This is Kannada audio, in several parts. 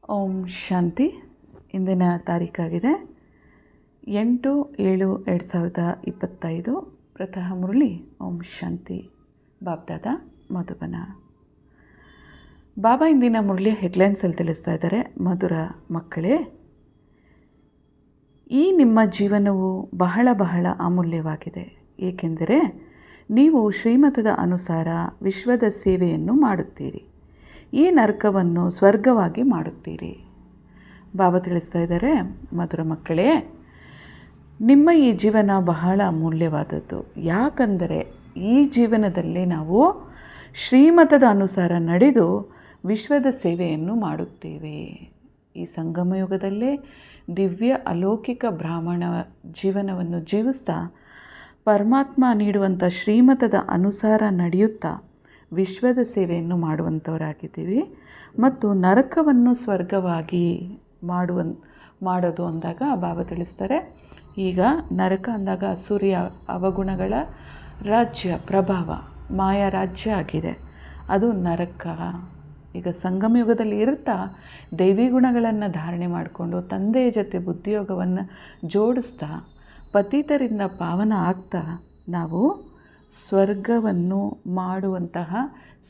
ಓಂ ಶಾಂತಿ. ಇಂದಿನ ತಾರೀಕಾಗಿದೆ 8/7/2025. ಪ್ರತಃ ಮುರಳಿ. ಓಂ ಶಾಂತಿ. ಬಾಬ್ದಾದ ಮಧುಬನ. ಬಾಬಾ ಇಂದಿನ ಮುರಳಿಯ ಹೆಡ್ಲೈನ್ಸಲ್ಲಿ ತಿಳಿಸ್ತಾ ಇದ್ದಾರೆ. ಮಧುರ ಮಕ್ಕಳೇ, ಈ ನಿಮ್ಮ ಜೀವನವು ಬಹಳ ಬಹಳ ಅಮೂಲ್ಯವಾಗಿದೆ, ಏಕೆಂದರೆ ನೀವು ಶ್ರೀಮತದ ಅನುಸಾರ ವಿಶ್ವದ ಸೇವೆಯನ್ನು ಮಾಡುತ್ತೀರಿ. ಈ ನರಕವನ್ನು ಸ್ವರ್ಗವಾಗಿ ಮಾಡುತ್ತೀರಿ. ಬಾಬಾ ತಿಳಿಸ್ತಾ ಇದ್ದಾರೆ, ಮಧುರ ಮಕ್ಕಳೇ, ನಿಮ್ಮ ಈ ಜೀವನ ಬಹಳ ಅಮೂಲ್ಯವಾದದ್ದು. ಯಾಕಂದರೆ ಈ ಜೀವನದಲ್ಲಿ ನಾವು ಶ್ರೀಮತದ ಅನುಸಾರ ನಡೆದು ವಿಶ್ವದ ಸೇವೆಯನ್ನು ಮಾಡುತ್ತೇವೆ. ಈ ಸಂಗಮಯುಗದಲ್ಲೇ ದಿವ್ಯ ಅಲೌಕಿಕ ಬ್ರಾಹ್ಮಣ ಜೀವನವನ್ನು ಜೀವಿಸ್ತಾ ಪರಮಾತ್ಮ ನೀಡುವಂಥ ಶ್ರೀಮತದ ಅನುಸಾರ ನಡೆಯುತ್ತಾ ವಿಶ್ವದ ಸೇವೆಯನ್ನು ಮಾಡುವಂಥವರಾಗಿದ್ದೀವಿ. ಮತ್ತು ನರಕವನ್ನು ಸ್ವರ್ಗವಾಗಿ ಮಾಡೋದು ಅಂದಾಗ ಬಾಬಾ ತಿಳಿಸ್ತಾರೆ, ಈಗ ನರಕ ಅಂದಾಗ ಸೂರ್ಯ ಅವಗುಣಗಳ ರಾಜ್ಯ ಪ್ರಭಾವ ಮಾಯಾ ರಾಜ್ಯ ಆಗಿದೆ, ಅದು ನರಕ. ಈಗ ಸಂಗಮಯುಗದಲ್ಲಿ ಇರುತ್ತಾ ದೈವಿ ಗುಣಗಳನ್ನು ಧಾರಣೆ ಮಾಡಿಕೊಂಡು ತಂದೆಯ ಜೊತೆ ಬುದ್ಧಿಯೋಗವನ್ನು ಜೋಡಿಸ್ತಾ ಪತಿತರಿಂದ ಪಾವನ ಆಗ್ತಾ ನಾವು ಸ್ವರ್ಗವನ್ನು ಮಾಡುವಂತಹ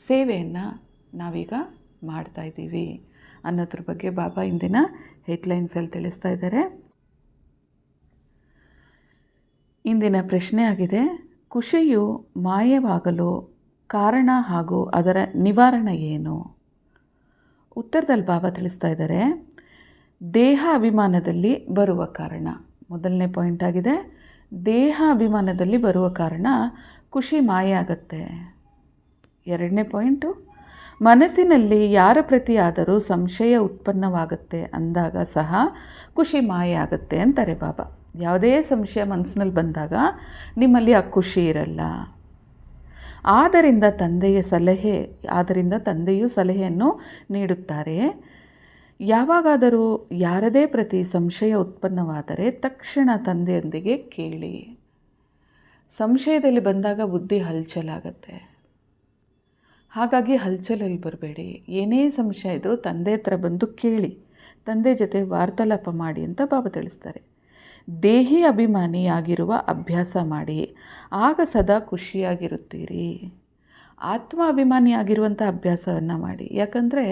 ಸೇವೆಯನ್ನು ನಾವೀಗ ಮಾಡ್ತಾಯಿದ್ದೀವಿ ಅನ್ನೋದ್ರ ಬಗ್ಗೆ ಬಾಬಾ ಇಂದಿನ ಹೆಡ್ಲೈನ್ಸಲ್ಲಿ ತಿಳಿಸ್ತಾ ಇದ್ದಾರೆ. ಇಂದಿನ ಪ್ರಶ್ನೆ ಆಗಿದೆ, ಖುಷಿಯು ಮಾಯವಾಗಲು ಕಾರಣ ಹಾಗೂ ಅದರ ನಿವಾರಣೆ ಏನು? ಉತ್ತರದಲ್ಲಿ ಬಾಬಾ ತಿಳಿಸ್ತಾ ಇದ್ದಾರೆ, ದೇಹ ಅಭಿಮಾನದಲ್ಲಿ ಬರುವ ಕಾರಣ. ಮೊದಲನೇ ಪಾಯಿಂಟ್ ಆಗಿದೆ, ದೇಹ ಅಭಿಮಾನದಲ್ಲಿ ಬರುವ ಕಾರಣ ಖುಷಿ ಮಾಯ ಆಗುತ್ತೆ. ಎರಡನೇ ಪಾಯಿಂಟು, ಮನಸ್ಸಿನಲ್ಲಿ ಯಾರ ಪ್ರತಿ ಆದರೂ ಸಂಶಯ ಉತ್ಪನ್ನವಾಗುತ್ತೆ ಅಂದಾಗ ಸಹ ಖುಷಿ ಮಾಯ ಆಗುತ್ತೆ ಅಂತಾರೆ ಬಾಬಾ. ಯಾವುದೇ ಸಂಶಯ ಮನಸ್ಸಿನಲ್ಲಿ ಬಂದಾಗ ನಿಮ್ಮಲ್ಲಿ ಆ ಖುಷಿ ಇರಲ್ಲ. ಆದ್ದರಿಂದ ತಂದೆಯು ಸಲಹೆಯನ್ನು ನೀಡುತ್ತಾರೆ. ಯಾವಾಗಾದರೂ ಯಾರದೇ ಪ್ರತಿ ಸಂಶಯ ಉತ್ಪನ್ನವಾದರೆ ತಕ್ಷಣ ತಂದೆಯೊಂದಿಗೆ ಕೇಳಿ. ಸಂಶಯದಲ್ಲಿ ಬಂದಾಗ ಬುದ್ಧಿ ಹಲ್ಚಲಾಗತ್ತೆ. ಹಾಗಾಗಿ ಹಲ್ಚಲಲ್ಲಿ ಬರಬೇಡಿ. ಏನೇ ಸಂಶಯ ಇದ್ದರೂ ತಂದೆ ಹತ್ರ ಬಂದು ಕೇಳಿ, ತಂದೆ ಜೊತೆ ವಾರ್ತಾಲಾಪ ಮಾಡಿ ಅಂತ ಬಾಬಾ ತಿಳಿಸ್ತಾರೆ. ದೇಹಿ ಅಭಿಮಾನಿಯಾಗಿರುವ ಅಭ್ಯಾಸ ಮಾಡಿ, ಆಗ ಸದಾ ಖುಷಿಯಾಗಿರುತ್ತೀರಿ. ಆತ್ಮ ಅಭಿಮಾನಿಯಾಗಿರುವಂಥ ಅಭ್ಯಾಸವನ್ನು ಮಾಡಿ. ಯಾಕಂದರೆ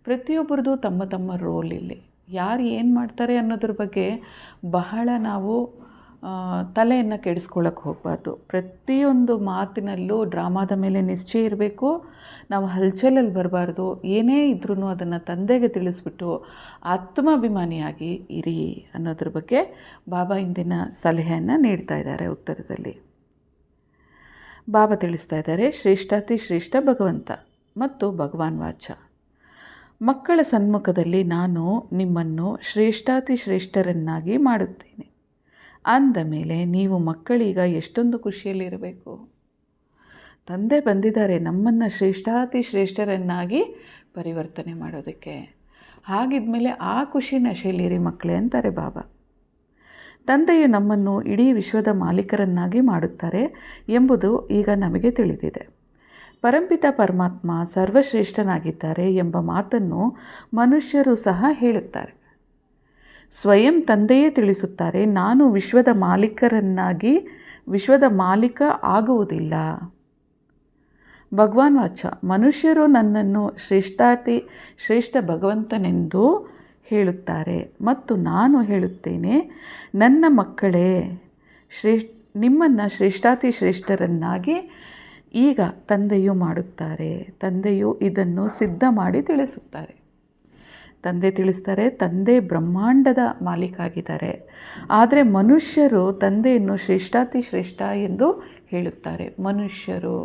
ಪ್ರತಿಯೊಬ್ಬರದು ತಮ್ಮ ತಮ್ಮ ರೋಲ್ ಇಲ್ಲಿ. ಯಾರು ಏನು ಮಾಡ್ತಾರೆ ಅನ್ನೋದ್ರ ಬಗ್ಗೆ ಬಹಳ ನಾವು ತಲೆಯನ್ನು ಕೆಡಿಸ್ಕೊಳ್ಳೋಕ್ಕೆ ಹೋಗಬಾರ್ದು. ಪ್ರತಿಯೊಂದು ಮಾತಿನಲ್ಲೂ ಡ್ರಾಮಾದ ಮೇಲೆ ನಿಶ್ಚಯ ಇರಬೇಕು. ನಾವು ಹಲ್ಚಲಲ್ಲಿ ಬರಬಾರ್ದು. ಏನೇ ಇದ್ರೂ ಅದನ್ನು ತಂದೆಗೆ ತಿಳಿಸ್ಬಿಟ್ಟು ಆತ್ಮಾಭಿಮಾನಿಯಾಗಿ ಇರಿ ಅನ್ನೋದ್ರ ಬಗ್ಗೆ ಬಾಬಾ ಇಂದಿನ ಸಲಹೆಯನ್ನು ನೀಡ್ತಾ ಇದ್ದಾರೆ. ಉತ್ತರದಲ್ಲಿ ಬಾಬಾ ತಿಳಿಸ್ತಾ ಇದ್ದಾರೆ, ಶ್ರೇಷ್ಠಾತಿ ಶ್ರೇಷ್ಠ ಭಗವಂತ ಮತ್ತು ಭಗವಾನ್ ವಾಚ. ಮಕ್ಕಳ ಸನ್ಮುಖದಲ್ಲಿ ನಾನು ನಿಮ್ಮನ್ನು ಶ್ರೇಷ್ಠಾತಿ ಶ್ರೇಷ್ಠರನ್ನಾಗಿ ಮಾಡುತ್ತೇನೆ ಅಂದ ಮೇಲೆ ನೀವು ಮಕ್ಕಳೀಗ ಎಷ್ಟೊಂದು ಖುಷಿಯಲ್ಲಿರಬೇಕು. ತಂದೆ ಬಂದಿದ್ದಾರೆ ನಮ್ಮನ್ನು ಶ್ರೇಷ್ಠಾತಿ ಶ್ರೇಷ್ಠರನ್ನಾಗಿ ಪರಿವರ್ತನೆ ಮಾಡೋದಕ್ಕೆ. ಹಾಗಿದ್ಮೇಲೆ ಆ ಖುಷಿ ನಶೆಯಲ್ಲಿರಿ ಮಕ್ಕಳೇ ಅಂತಾರೆ ಬಾಬಾ. ತಂದೆಯು ನಮ್ಮನ್ನು ಇಡೀ ವಿಶ್ವದ ಮಾಲೀಕರನ್ನಾಗಿ ಮಾಡುತ್ತಾರೆ ಎಂಬುದು ಈಗ ನಮಗೆ ತಿಳಿದಿದೆ. ಪರಂಪಿತ ಪರಮಾತ್ಮ ಸರ್ವಶ್ರೇಷ್ಠನಾಗಿದ್ದಾರೆ ಎಂಬ ಮಾತನ್ನು ಮನುಷ್ಯರು ಸಹ ಹೇಳುತ್ತಾರೆ. ಸ್ವಯಂ ತಂದೆಯೇ ತಿಳಿಸುತ್ತಾರೆ, ನಾನು ವಿಶ್ವದ ಮಾಲೀಕ ಆಗುವುದಿಲ್ಲ. ಭಗವಾನ್ ವಾಚ, ಮನುಷ್ಯರು ನನ್ನನ್ನು ಶ್ರೇಷ್ಠ ಭಗವಂತನೆಂದು ಹೇಳುತ್ತಾರೆ ಮತ್ತು ನಾನು ಹೇಳುತ್ತೇನೆ, ನನ್ನ ಮಕ್ಕಳೇ, ನಿಮ್ಮನ್ನು ಶ್ರೇಷ್ಠಾತಿ ಶ್ರೇಷ್ಠರನ್ನಾಗಿ ಈಗ ತಂದೆಯು ಮಾಡುತ್ತಾರೆ. ತಂದೆಯು ಇದನ್ನು ಸಿದ್ಧ ಮಾಡಿ ತಿಳಿಸುತ್ತಾರೆ. ತಂದೆ ತಿಳಿಸ್ತಾರೆ, ತಂದೆ ಬ್ರಹ್ಮಾಂಡದ ಮಾಲೀಕ ಆಗಿದ್ದಾರೆ. ಆದರೆ ಮನುಷ್ಯರು ತಂದೆಯನ್ನು ಶ್ರೇಷ್ಠಾತಿ ಶ್ರೇಷ್ಠ ಎಂದು ಹೇಳುತ್ತಾರೆ. ಮನುಷ್ಯರು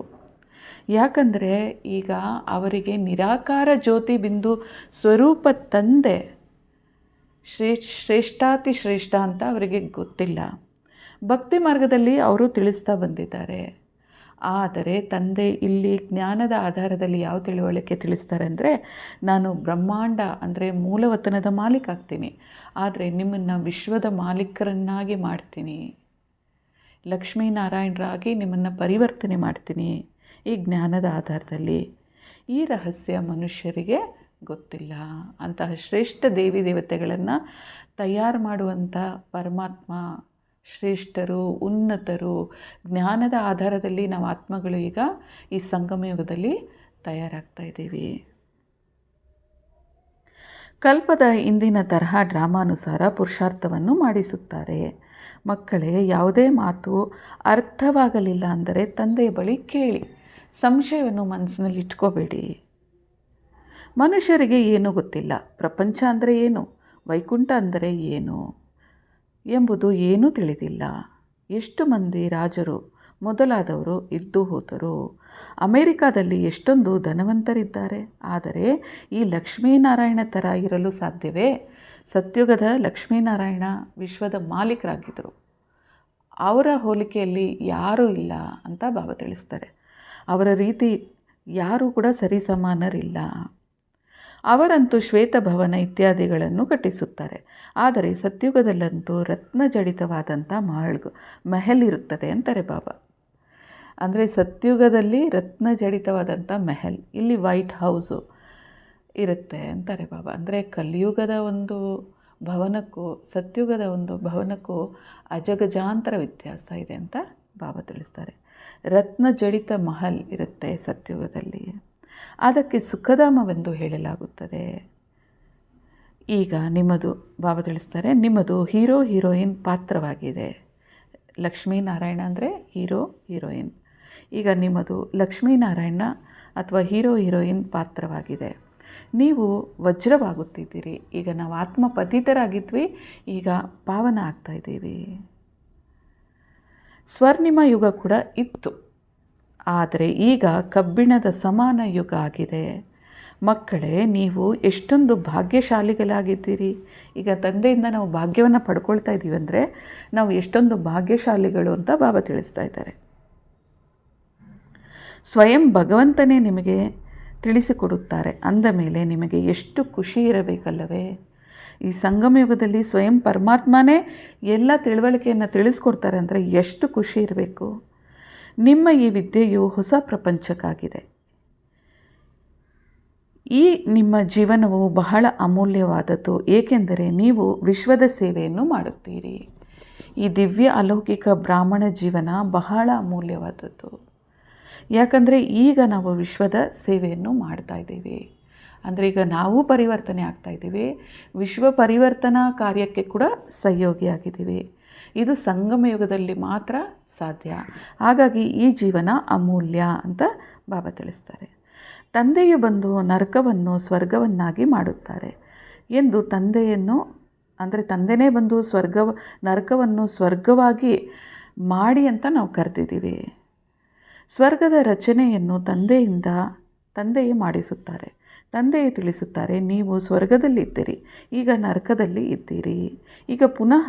ಯಾಕಂದರೆ ಈಗ ಅವರಿಗೆ ನಿರಾಕಾರ ಜ್ಯೋತಿ ಬಿಂದು ಸ್ವರೂಪ ತಂದೆ ಶ್ರೇಷ್ಠಾತಿ ಶ್ರೇಷ್ಠ ಅಂತ ಅವರಿಗೆ ಗೊತ್ತಿಲ್ಲ. ಭಕ್ತಿ ಮಾರ್ಗದಲ್ಲಿ ಅವರು ತಿಳಿಸ್ತಾ ಬಂದಿದ್ದಾರೆ. ಆದರೆ ತಂದೆ ಇಲ್ಲಿ ಜ್ಞಾನದ ಆಧಾರದಲ್ಲಿ ಯಾವ ತಿಳುವಳಿಕೆ ತಿಳಿಸ್ತಾರೆ ಅಂದರೆ, ನಾನು ಬ್ರಹ್ಮಾಂಡ ಅಂದರೆ ಮೂಲವತನದ ಮಾಲೀಕ ಆಗ್ತೀನಿ, ಆದರೆ ನಿಮ್ಮನ್ನು ವಿಶ್ವದ ಮಾಲೀಕರನ್ನಾಗಿ ಮಾಡ್ತೀನಿ, ಲಕ್ಷ್ಮೀನಾರಾಯಣರಾಗಿ ನಿಮ್ಮನ್ನು ಪರಿವರ್ತನೆ ಮಾಡ್ತೀನಿ ಈ ಜ್ಞಾನದ ಆಧಾರದಲ್ಲಿ. ಈ ರಹಸ್ಯ ಮನುಷ್ಯರಿಗೆ ಗೊತ್ತಿಲ್ಲ. ಅಂತಹ ಶ್ರೇಷ್ಠ ದೇವಿ ದೇವತೆಗಳನ್ನು ತಯಾರು ಮಾಡುವಂಥ ಪರಮಾತ್ಮ ಶ್ರೇಷ್ಠರು, ಉನ್ನತರು, ಜ್ಞಾನದ ಆಧಾರದಲ್ಲಿ ನಾವು ಆತ್ಮಗಳು ಈಗ ಈ ಸಂಗಮಯುಗದಲ್ಲಿ ತಯಾರಾಗ್ತಾ ಇದ್ದೀವಿ. ಕಲ್ಪದ ಇಂದಿನ ತರಹ ಡ್ರಾಮಾನುಸಾರ ಪುರುಷಾರ್ಥವನ್ನು ಮಾಡಿಸುತ್ತಾರೆ. ಮಕ್ಕಳೇ, ಯಾವುದೇ ಮಾತು ಅರ್ಥವಾಗಲಿಲ್ಲ ಅಂದರೆ ತಂದೆಯ ಬಳಿ ಕೇಳಿ, ಸಂಶಯವನ್ನು ಮನಸ್ಸಿನಲ್ಲಿ ಇಟ್ಕೋಬೇಡಿ. ಮನುಷ್ಯರಿಗೆ ಏನೂ ಗೊತ್ತಿಲ್ಲ. ಪ್ರಪಂಚ ಅಂದರೆ ಏನು, ವೈಕುಂಠ ಅಂದರೆ ಏನು ಎಂಬುದು ಏನೂ ತಿಳಿದಿಲ್ಲ. ಎಷ್ಟು ಮಂದಿ ರಾಜರು ಮೊದಲಾದವರು ಇದ್ದು ಹೋದರು. ಅಮೇರಿಕಾದಲ್ಲಿ ಎಷ್ಟೊಂದು ಧನವಂತರಿದ್ದಾರೆ. ಆದರೆ ಈ ಲಕ್ಷ್ಮೀನಾರಾಯಣ ಥರ ಇರಲು ಸಾಧ್ಯವೇ? ಸತ್ಯುಗದ ಲಕ್ಷ್ಮೀನಾರಾಯಣ ವಿಶ್ವದ ಮಾಲೀಕರಾಗಿದ್ದರು. ಅವರ ಹೋಲಿಕೆಯಲ್ಲಿ ಯಾರೂ ಇಲ್ಲ ಅಂತ ಬಾಬಾ ತಿಳಿಸ್ತಾರೆ. ಅವರ ರೀತಿ ಯಾರೂ ಕೂಡ ಸರಿಸಮಾನರಿಲ್ಲ. ಅವರಂತೂ ಶ್ವೇತಭವನ ಇತ್ಯಾದಿಗಳನ್ನು ಕಟ್ಟಿಸುತ್ತಾರೆ. ಆದರೆ ಸತ್ಯುಗದಲ್ಲಂತೂ ರತ್ನಜಡಿತವಾದಂಥ ಮೆಹಲ್ ಇರುತ್ತದೆ ಅಂತಾರೆ ಬಾಬಾ. ಅಂದರೆ ಸತ್ಯುಗದಲ್ಲಿ ರತ್ನಜಡಿತವಾದಂಥ ಮೆಹಲ್, ಇಲ್ಲಿ ವೈಟ್ ಹೌಸು ಇರುತ್ತೆ ಅಂತಾರೆ ಬಾಬಾ. ಅಂದರೆ ಕಲಿಯುಗದ ಒಂದು ಭವನಕ್ಕೂ ಸತ್ಯುಗದ ಒಂದು ಭವನಕ್ಕೂ ಅಜಗಜಾಂತರ ವ್ಯತ್ಯಾಸ ಇದೆ ಅಂತ ಬಾಬಾ ತಿಳಿಸ್ತಾರೆ. ರತ್ನಜಡಿತ ಮಹಲ್ ಇರುತ್ತೆ ಸತ್ಯುಗದಲ್ಲಿ, ಅದಕ್ಕೆ ಸುಖಧಾಮವೆಂದು ಹೇಳಲಾಗುತ್ತದೆ. ಈಗ ನಿಮ್ಮದು ಬಾಬಾ ತಿಳಿಸ್ತಾರೆ, ನಿಮ್ಮದು ಹೀರೋ ಹೀರೋಯಿನ್ ಪಾತ್ರವಾಗಿದೆ. ಲಕ್ಷ್ಮೀನಾರಾಯಣ ಅಂದರೆ ಹೀರೋ ಹೀರೋಯಿನ್. ಈಗ ನಿಮ್ಮದು ಲಕ್ಷ್ಮೀನಾರಾಯಣ ಅಥವಾ ಹೀರೋ ಹೀರೋಯಿನ್ ಪಾತ್ರವಾಗಿದೆ. ನೀವು ವಜ್ರವಾಗುತ್ತಿದ್ದೀರಿ. ಈಗ ನಾವು ಆತ್ಮಪತಿತರಾಗಿದ್ವಿ, ಈಗ ಪಾವನ ಆಗ್ತಾಯಿದ್ದೀವಿ. ಸ್ವರ್ಣಿಮ ಯುಗ ಕೂಡ ಇತ್ತು, ಆದರೆ ಈಗ ಕಬ್ಬಿಣದ ಸಮಾನ ಯುಗ ಆಗಿದೆ. ಮಕ್ಕಳೇ, ನೀವು ಎಷ್ಟೊಂದು ಭಾಗ್ಯಶಾಲಿಗಳಾಗಿದ್ದೀರಿ. ಈಗ ತಂದೆಯಿಂದ ನಾವು ಭಾಗ್ಯವನ್ನು ಪಡ್ಕೊಳ್ತಾ ಇದ್ದೀವಿ ಅಂದರೆ ನಾವು ಎಷ್ಟೊಂದು ಭಾಗ್ಯಶಾಲಿಗಳು ಅಂತ ಬಾಬಾ ತಿಳಿಸ್ತಾ ಇದ್ದಾರೆ. ಸ್ವಯಂ ಭಗವಂತನೇ ನಿಮಗೆ ತಿಳಿಸಿಕೊಡುತ್ತಾರೆ ಅಂದ ಮೇಲೆ ನಿಮಗೆ ಎಷ್ಟು ಖುಷಿ ಇರಬೇಕಲ್ಲವೇ? ಈ ಸಂಗಮಯುಗದಲ್ಲಿ ಸ್ವಯಂ ಪರಮಾತ್ಮನೇ ಎಲ್ಲ ತಿಳುವಳಿಕೆಯನ್ನು ತಿಳಿಸ್ಕೊಡ್ತಾರೆ ಅಂದರೆ ಎಷ್ಟು ಖುಷಿ ಇರಬೇಕು. ನಿಮ್ಮ ಈ ವಿದ್ಯೆಯು ಹೊಸ ಪ್ರಪಂಚಕ್ಕಾಗಿದೆ. ಈ ನಿಮ್ಮ ಜೀವನವು ಬಹಳ ಅಮೂಲ್ಯವಾದದ್ದು, ಏಕೆಂದರೆ ನೀವು ವಿಶ್ವದ ಸೇವೆಯನ್ನು ಮಾಡುತ್ತೀರಿ. ಈ ದಿವ್ಯ ಅಲೌಕಿಕ ಬ್ರಾಹ್ಮಣ ಜೀವನ ಬಹಳ ಅಮೂಲ್ಯವಾದದ್ದು. ಯಾಕಂದರೆ ಈಗ ನಾವು ವಿಶ್ವದ ಸೇವೆಯನ್ನು ಮಾಡ್ತಾ ಇದ್ದೀವಿ. ಅಂದರೆ ಈಗ ನಾವು ಪರಿವರ್ತನೆ ಆಗ್ತಾಯಿದ್ದೀವಿ, ವಿಶ್ವ ಪರಿವರ್ತನಾ ಕಾರ್ಯಕ್ಕೆ ಕೂಡ ಸಹಯೋಗಿಯಾಗಿದ್ದೀವಿ. ಇದು ಸಂಗಮಯುಗದಲ್ಲಿ ಮಾತ್ರ ಸಾಧ್ಯ. ಹಾಗಾಗಿ ಈ ಜೀವನ ಅಮೂಲ್ಯ ಅಂತ ಬಾಬಾ ತಿಳಿಸ್ತಾರೆ. ತಂದೆಯು ಬಂದು ನರಕವನ್ನು ಸ್ವರ್ಗವನ್ನಾಗಿ ಮಾಡುತ್ತಾರೆ ಎಂದು ತಂದೆಯನ್ನು, ಅಂದರೆ ತಂದೆಯೇ ಬಂದು ನರಕವನ್ನು ಸ್ವರ್ಗವಾಗಿ ಮಾಡಿ ಅಂತ ನಾವು ಕರೆದಿದ್ದೀವಿ. ಸ್ವರ್ಗದ ರಚನೆಯನ್ನು ತಂದೆಯೇ ಮಾಡಿಸುತ್ತಾರೆ. ತಂದೆಯೇ ತಿಳಿಸುತ್ತಾರೆ, ನೀವು ಸ್ವರ್ಗದಲ್ಲಿದ್ದೀರಿ, ಈಗ ನರಕದಲ್ಲಿ ಇದ್ದೀರಿ. ಈಗ ಪುನಃ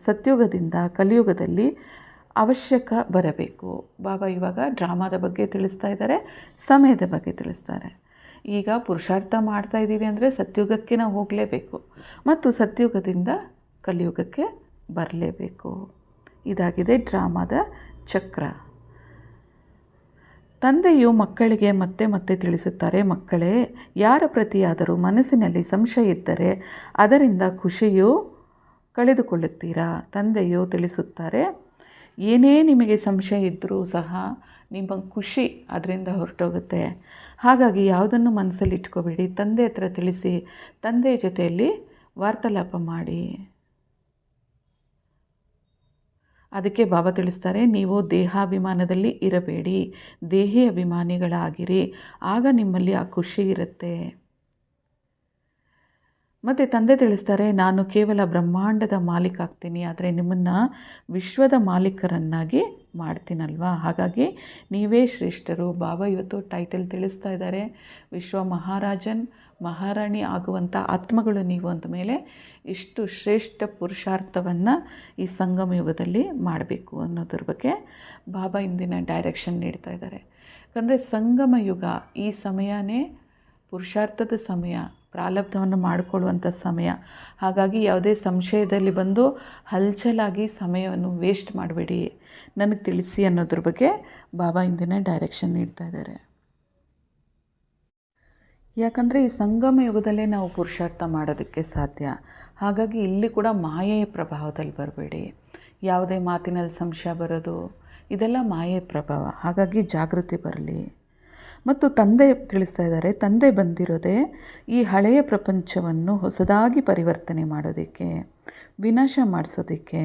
ಸತ್ಯುಗದಿಂದ ಕಲಿಯುಗದಲ್ಲಿ ಅವಶ್ಯಕ ಬರಬೇಕು. ಬಾಬಾ ಇವಾಗ ಡ್ರಾಮಾದ ಬಗ್ಗೆ ತಿಳಿಸ್ತಾ ಇದ್ದಾರೆ, ಸಮಯದ ಬಗ್ಗೆ ತಿಳಿಸ್ತಾರೆ. ಈಗ ಪುರುಷಾರ್ಥ ಮಾಡ್ತಾ ಇದ್ದೀವಿ ಅಂದರೆ ಸತ್ಯುಗಕ್ಕೆ ನಾವು ಹೋಗಲೇಬೇಕು ಮತ್ತು ಸತ್ಯುಗದಿಂದ ಕಲಿಯುಗಕ್ಕೆ ಬರಲೇಬೇಕು. ಇದಾಗಿದೆ ಡ್ರಾಮಾದ ಚಕ್ರ. ತಂದೆಯು ಮಕ್ಕಳಿಗೆ ಮತ್ತೆ ಮತ್ತೆ ತಿಳಿಸುತ್ತಾರೆ, ಮಕ್ಕಳೇ, ಯಾರ ಪ್ರತಿಯಾದರೂ ಮನಸ್ಸಿನಲ್ಲಿ ಸಂಶಯ ಇದ್ದರೆ ಅದರಿಂದ ಖುಷಿಯು ಕಳೆದುಕೊಳ್ಳುತ್ತೀರಾ. ತಂದೆಯು ತಿಳಿಸುತ್ತಾರೆ, ಏನೇ ನಿಮಗೆ ಸಂಶಯ ಇದ್ದರೂ ಸಹ ನಿಮ್ಮ ಖುಷಿ ಅದರಿಂದ ಹೊರಟೋಗುತ್ತೆ. ಹಾಗಾಗಿ ಯಾವುದನ್ನು ಮನಸ್ಸಲ್ಲಿ ಇಟ್ಕೋಬೇಡಿ, ತಂದೆ ಹತ್ರ ತಿಳಿಸಿ, ತಂದೆಯ ಜೊತೆಯಲ್ಲಿ ವಾರ್ತಾಲಾಪ ಮಾಡಿ. ಅದಕ್ಕೆ ಬಾಬಾ ತಿಳಿಸ್ತಾರೆ, ನೀವು ದೇಹಾಭಿಮಾನದಲ್ಲಿ ಇರಬೇಡಿ, ದೇಹಿ ಅಭಿಮಾನಿಗಳಾಗಿರಿ, ಆಗ ನಿಮ್ಮಲ್ಲಿ ಆ ಖುಷಿ ಇರುತ್ತೆ. ಮತ್ತು ತಂದೆ ತಿಳಿಸ್ತಾರೆ, ನಾನು ಕೇವಲ ಬ್ರಹ್ಮಾಂಡದ ಮಾಲೀಕ ಆಗ್ತೀನಿ, ಆದರೆ ನಿಮ್ಮನ್ನು ವಿಶ್ವದ ಮಾಲೀಕರನ್ನಾಗಿ ಮಾಡ್ತೀನಲ್ವಾ, ಹಾಗಾಗಿ ನೀವೇ ಶ್ರೇಷ್ಠರು. ಬಾಬಾ ಇವತ್ತು ಟೈಟಲ್ ತಿಳಿಸ್ತಾ ಇದ್ದಾರೆ, ವಿಶ್ವ ಮಹಾರಾಣಿ ಆಗುವಂಥ ಆತ್ಮಗಳು ನೀವು ಅಂದ ಮೇಲೆ ಇಷ್ಟು ಶ್ರೇಷ್ಠ ಪುರುಷಾರ್ಥವನ್ನು ಈ ಸಂಗಮ ಯುಗದಲ್ಲಿ ಮಾಡಬೇಕು ಅನ್ನೋದ್ರ ಬಗ್ಗೆ ಬಾಬಾ ಇಂದಿನ ಡೈರೆಕ್ಷನ್ ನೀಡ್ತಾ ಇದ್ದಾರೆ. ಯಾಕಂದರೆ ಸಂಗಮ ಯುಗ ಈ ಸಮಯನೇ ಪುರುಷಾರ್ಥದ ಸಮಯ, ಪ್ರಾರಬ್ಧವನ್ನು ಮಾಡಿಕೊಳ್ಳುವಂಥ ಸಮಯ. ಹಾಗಾಗಿ ಯಾವುದೇ ಸಂಶಯದಲ್ಲಿ ಬಂದು ಹಲ್ಚಲಾಗಿ ಸಮಯವನ್ನು ವೇಸ್ಟ್ ಮಾಡಬೇಡಿ, ನನಗೆ ತಿಳಿಸಿ ಅನ್ನೋದ್ರ ಬಗ್ಗೆ ಬಾಬಾ ಇಂದಿನ ಡೈರೆಕ್ಷನ್ ನೀಡ್ತಾ ಇದ್ದಾರೆ. ಯಾಕಂದರೆ ಈ ಸಂಗಮ ಯುಗದಲ್ಲೇ ನಾವು ಪುರುಷಾರ್ಥ ಮಾಡೋದಕ್ಕೆ ಸಾಧ್ಯ. ಹಾಗಾಗಿ ಇಲ್ಲಿ ಕೂಡ ಮಾಯೆಯ ಪ್ರಭಾವದಲ್ಲಿ ಬರಬೇಡಿ. ಯಾವುದೇ ಮಾತಿನಲ್ಲಿ ಸಂಶಯ ಬರೋದು ಇದೆಲ್ಲ ಮಾಯೆಯ ಪ್ರಭಾವ. ಹಾಗಾಗಿ ಜಾಗೃತಿ ಬರಲಿ. ಮತ್ತು ತಂದೆ ತಿಳಿಸ್ತಾ ಇದ್ದಾರೆ, ತಂದೆ ಬಂದಿರೋದೇ ಈ ಹಳೆಯ ಪ್ರಪಂಚವನ್ನು ಹೊಸದಾಗಿ ಪರಿವರ್ತನೆ ಮಾಡೋದಕ್ಕೆ, ವಿನಾಶ ಮಾಡಿಸೋದಕ್ಕೆ.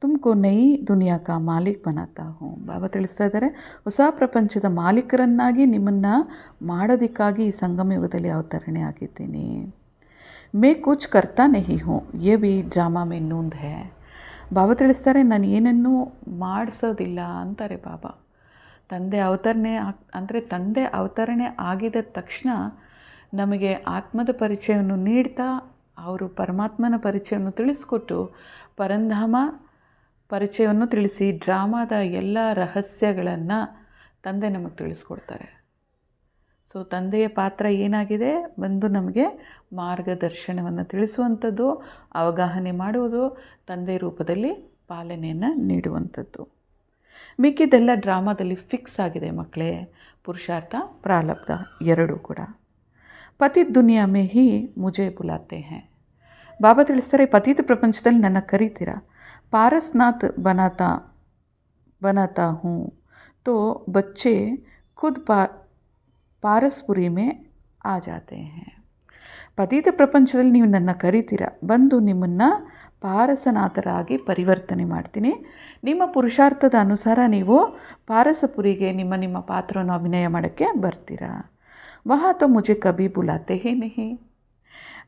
ತುಮಕೋ ನೈ ದುನಿಯಾ ಕಾ ಮಾಲೀಕ್ ಬನಾತಾ ಹೂँ. ಬಾಬಾ ತಿಳಿಸ್ತಾ ಇದ್ದಾರೆ, ಹೊಸ ಪ್ರಪಂಚದ ಮಾಲೀಕರನ್ನಾಗಿ ನಿಮ್ಮನ್ನು ಮಾಡೋದಕ್ಕಾಗಿ ಈ ಸಂಗಮ ಯುಗದಲ್ಲಿ ಅವತರಣೆ ಆಗಿದ್ದೀನಿ. ಮೇ ಕುಚ್ ಕರ್ತಾ ನಹಿ ಹೂँ, ಯೇ ಭಿ ಡ್ರಾಮಾ ಮೇ ನೂಂದ್ ಹೈ. ಬಾಬಾ ತಿಳಿಸ್ತಾರೆ, ನಾನು ಏನನ್ನೂ ಮಾಡಿಸೋದಿಲ್ಲ ಅಂತಾರೆ ಬಾಬಾ. ತಂದೆ ಅವತರಣೆ ಆಗಿದ ತಕ್ಷಣ ನಮಗೆ ಆತ್ಮದ ಪರಿಚಯವನ್ನು ನೀಡ್ತಾ ಅವರು ಪರಮಾತ್ಮನ ಪರಿಚಯವನ್ನು ತಿಳಿಸ್ಕೊಟ್ಟು ಪರಂಧಾಮ ಪರಿಚಯವನ್ನು ತಿಳಿಸಿ ಡ್ರಾಮಾದ ಎಲ್ಲ ರಹಸ್ಯಗಳನ್ನು ತಂದೆ ನಮಗೆ ತಿಳಿಸ್ಕೊಡ್ತಾರೆ. ಸೊ ತಂದೆಯ ಪಾತ್ರ ಏನಾಗಿದೆ, ಬಂದು ನಮಗೆ ಮಾರ್ಗದರ್ಶನವನ್ನು ತಿಳಿಸುವಂಥದ್ದು, ಅವಗಾಹನೆ ಮಾಡುವುದು, ತಂದೆ ರೂಪದಲ್ಲಿ ಪಾಲನೆಯನ್ನು ನೀಡುವಂಥದ್ದು. ಮಿಕ್ಕಿದೆಲ್ಲ ಡ್ರಾಮಾದಲ್ಲಿ ಫಿಕ್ಸ್ ಆಗಿದೆ ಮಕ್ಕಳೇ. ಪುರುಷಾರ್ಥ ಪ್ರಾರಬ್ಧ ಎರಡೂ ಕೂಡ. ಪತಿತ್ ದುನಿಯಾ ಮೇ ಹಿ ಮುಜೆ ಬುಲಾತೆ ಹೈ. ಬಾಬಾ ತಿಳಿಸ್ತಾರೆ, ಪತಿತ ಪ್ರಪಂಚದಲ್ಲಿ ನನ್ನ ಕರೀತೀರಾ. ಪಾರಸ್ನಾಥ್ बनाता हूँ तो बच्चे खुद ಪಾರಸ್ಪುರಿ ಮೇ ಆ ಜಾತೆ हैं. ಪತಿತ ಪ್ರಪಂಚದಲ್ಲಿ ನೀವು ನನ್ನ ಕರಿತೀರ, ಬಂದು ನಿಮ್ಮನ್ನು ಪಾರಸನಾಥರಾಗಿ ಪರಿವರ್ತನೆ ಮಾಡ್ತೀನಿ. ನಿಮ್ಮ ಪುರುಷಾರ್ಥದ ಅನುಸಾರ ನೀವು ಪಾರಸಪುರಿಗೆ ನಿಮ್ಮ ಪಾತ್ರವನ್ನು ಅಭಿನಯ ಮಾಡೋಕ್ಕೆ ಬರ್ತೀರಾ. ವಹಾ ತೋ ಮುಜೆ ಕಭಿ ಬುಲಾತೆ ಹೇ ನಹಿ.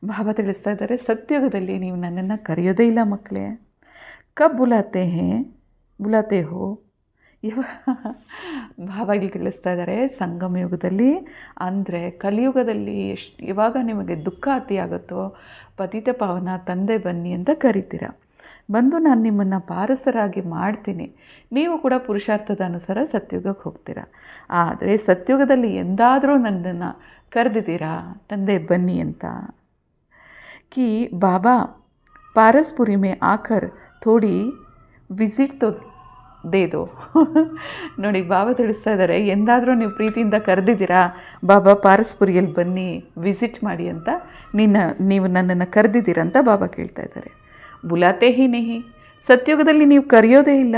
ಬಾಬಾ ತಿಳಿಸ್ತಾ ಇದ್ದಾರೆ, ಸತ್ಯುಗದಲ್ಲಿ ನೀವು ನನ್ನನ್ನು ಕರೆಯೋದೇ ಇಲ್ಲ ಮಕ್ಕಳೇ. ಕಬ್ ಬುಲಾತೆ ಹೋ. ಬಾಬಾ ಇಲ್ಲಿ ತಿಳಿಸ್ತಾ ಇದ್ದಾರೆ, ಸಂಗಮ ಯುಗದಲ್ಲಿ ಅಂದರೆ ಕಲಿಯುಗದಲ್ಲಿ ಇವಾಗ ನಿಮಗೆ ದುಃಖ ಅತಿಯಾಗುತ್ತೋ ಪತಿತ ಪಾವನ ತಂದೆ ಬನ್ನಿ ಅಂತ ಕರಿತೀರ. ಬಂದು ನಾನು ನಿಮ್ಮನ್ನು ಪಾರಸರಾಗಿ ಮಾಡ್ತೀನಿ. ನೀವು ಕೂಡ ಪುರುಷಾರ್ಥದ ಅನುಸಾರ ಸತ್ಯುಗಕ್ಕೆ ಹೋಗ್ತೀರ. ಆದರೆ ಸತ್ಯುಗದಲ್ಲಿ ಎಂದಾದರೂ ನನ್ನನ್ನು ಕರೆದಿದ್ದೀರಾ ತಂದೆ ಬನ್ನಿ ಅಂತ. ಕಿ ಬಾಬಾ ಪಾರಸ್ಪುರಿ ಮೇ ಆಕರ್ ಥೋಡಿ ವಿಸಿಟ್ ತೋ ದೇದೋ. ನೋಡಿ, ಬಾಬಾ ತಿಳಿಸ್ತಾ ಇದ್ದಾರೆ, ಎಂದಾದರೂ ನೀವು ಪ್ರೀತಿಯಿಂದ ಕರೆದಿದ್ದೀರಾ, ಬಾಬಾ ಪಾರಸ್ಪುರಿಯಲ್ಲಿ ಬನ್ನಿ ವಿಸಿಟ್ ಮಾಡಿ ಅಂತ ನೀವು ನನ್ನನ್ನು ಕರೆದಿದ್ದೀರಾ ಅಂತ ಬಾಬಾ ಕೇಳ್ತಾ ಇದ್ದಾರೆ. ಬುಲಾತೆ ಹಿ ನಹಿ. ಸತ್ಯುಗದಲ್ಲಿ ನೀವು ಕರೆಯೋದೇ ಇಲ್ಲ.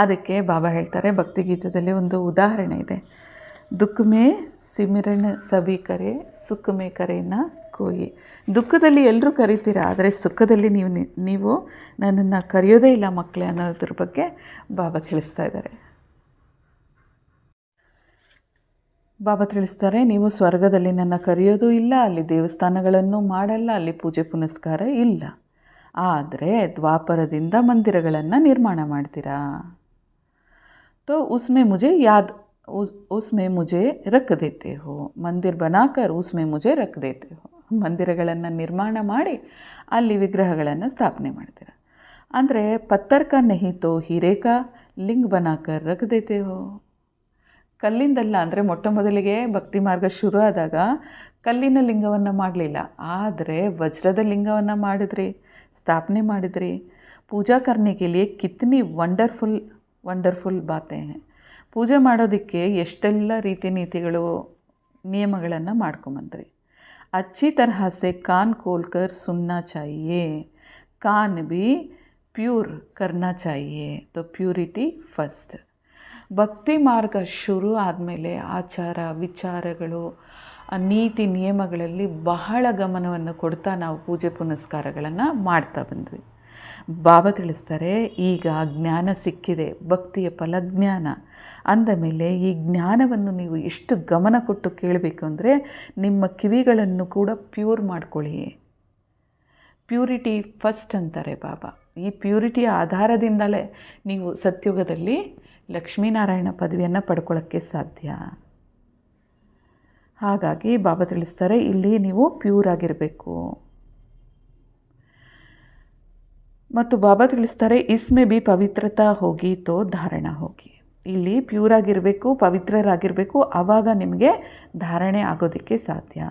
ಅದಕ್ಕೆ ಬಾಬಾ ಹೇಳ್ತಾರೆ, ಭಕ್ತಿಗೀತದಲ್ಲಿ ಒಂದು ಉದಾಹರಣೆ ಇದೆ. ದುಃಖ ಮೇ ಸಿಮಿರಣ ಸಭಿ ಕರೆ, ಸುಖ ಮೇ ಕರೆನ ಕೋಯಿ. ದುಃಖದಲ್ಲಿ ಎಲ್ಲರೂ ಕರಿತೀರಾ, ಆದರೆ ಸುಖದಲ್ಲಿ ನೀವು ನನ್ನನ್ನು ಕರೆಯೋದೇ ಇಲ್ಲ ಮಕ್ಕಳೇ ಅನ್ನೋದ್ರ ಬಗ್ಗೆ ಬಾಬಾ ತಿಳಿಸ್ತಾ ಇದ್ದಾರೆ. ಬಾಬಾ ತಿಳಿಸ್ತಾರೆ, ನೀವು ಸ್ವರ್ಗದಲ್ಲಿ ನನ್ನ ಕರೆಯೋದು ಇಲ್ಲ, ಅಲ್ಲಿ ದೇವಸ್ಥಾನಗಳನ್ನು ಮಾಡಲ್ಲ, ಅಲ್ಲಿ ಪೂಜೆ ಪುನಸ್ಕಾರ ಇಲ್ಲ. ಆದರೆ ದ್ವಾಪರದಿಂದ ಮಂದಿರಗಳನ್ನು ನಿರ್ಮಾಣ ಮಾಡ್ತೀರಾ. तो उसमें मुझे रख देते हो. मंदिर बनाकर उसमें मुझे रख देते हो. ಮಂದಿರಗಳನ್ನು ನಿರ್ಮಾಣ ಮಾಡಿ ಅಲ್ಲಿ ವಿಗ್ರಹಗಳನ್ನು ಸ್ಥಾಪನೆ ಮಾಡ್ತೀರ. ಅಂದರೆ ಪತ್ತರ್ ಕಾ ನಹಿ ತೋ ಹೀರೆ ಕಾ ಲಿಂಗ ಬನಾಕರ್ ರಖ್ ದೇತೆ ಹೋ. ಕಲ್ಲಿಂದಲ್ಲ, ಅಂದರೆ ಮೊಟ್ಟ ಮೊದಲಿಗೆ ಭಕ್ತಿ ಮಾರ್ಗ ಶುರು ಆದಾಗ ಕಲ್ಲಿನ ಲಿಂಗವನ್ನು ಮಾಡಲಿಲ್ಲ, ಆದರೆ ವಜ್ರದ ಲಿಂಗವನ್ನು ಮಾಡಿದ್ರಿ, ಸ್ಥಾಪನೆ ಮಾಡಿದ್ರಿ. ಪೂಜಾ ಕರ್ನೆ ಕೆ ಲಿಯೆ ಕಿತ್ನಿ ವಂಡರ್ಫುಲ್ ಬಾತೆ ಹೈ. ಪೂಜೆ ಮಾಡೋದಕ್ಕೆ ಎಷ್ಟೆಲ್ಲ ರೀತಿ ನೀತಿಗಳು ನಿಯಮಗಳನ್ನು ಮಾಡ್ಕೊಂಬಂದ್ರಿ. अच्छी तरह से कान खोल कर सुनना चाहिए. कान भी प्यूर करना चाहिए. तो ಪ್ಯೂರಿಟಿ ಫಸ್ಟ್. ಭಕ್ತಿ ಮಾರ್ಗ ಶುರು ಆದಮೇಲೆ ಆಚಾರ ವಿಚಾರಗಳು ನೀತಿ ನಿಯಮಗಳಲ್ಲಿ ಬಹಳ ಗಮನವನ್ನು ಕೊಡ್ತಾ ನಾವು ಪೂಜೆ ಪುನಸ್ಕಾರಗಳನ್ನು ಮಾಡ್ತಾ ಬಂದ್ವಿ. ಬಾಬಾ ತಿಳಿಸ್ತಾರೆ, ಈಗ ಜ್ಞಾನ ಸಿಕ್ಕಿದೆ, ಭಕ್ತಿಯ ಫಲಜ್ಞಾನ ಅಂದ ಮೇಲೆ ಈ ಜ್ಞಾನವನ್ನು ನೀವು ಎಷ್ಟು ಗಮನ ಕೊಟ್ಟು ಕೇಳಬೇಕು ಅಂದರೆ ನಿಮ್ಮ ಕಿವಿಗಳನ್ನು ಕೂಡ ಪ್ಯೂರ್ ಮಾಡ್ಕೊಳ್ಳಿ. ಪ್ಯೂರಿಟಿ ಫಸ್ಟ್ ಅಂತಾರೆ ಬಾಬಾ. ಈ ಪ್ಯೂರಿಟಿಯ ಆಧಾರದಿಂದಲೇ ನೀವು ಸತ್ಯುಗದಲ್ಲಿ ಲಕ್ಷ್ಮೀನಾರಾಯಣ ಪದವಿಯನ್ನು ಪಡ್ಕೊಳ್ಳೋಕ್ಕೆ ಸಾಧ್ಯ. ಹಾಗಾಗಿ ಬಾಬಾ ತಿಳಿಸ್ತಾರೆ, ಇಲ್ಲಿ ನೀವು ಪ್ಯೂರ್ ಆಗಿರಬೇಕು. ಮತ್ತು ಬಾಬಾ ತಿಳಿಸ್ತಾರೆ, ಇಸ್ಮೆ ಬಿ ಪವಿತ್ರತಾ ಹೋಗಿ ತೋ ಧಾರಣ ಹೋಗಿ. ಇಲ್ಲಿ ಪ್ಯೂರ್ ಆಗಿರಬೇಕು, ಪವಿತ್ರರಾಗಿರಬೇಕು, ಆವಾಗ ನಿಮಗೆ ಧಾರಣೆ ಆಗೋದಕ್ಕೆ ಸಾಧ್ಯ.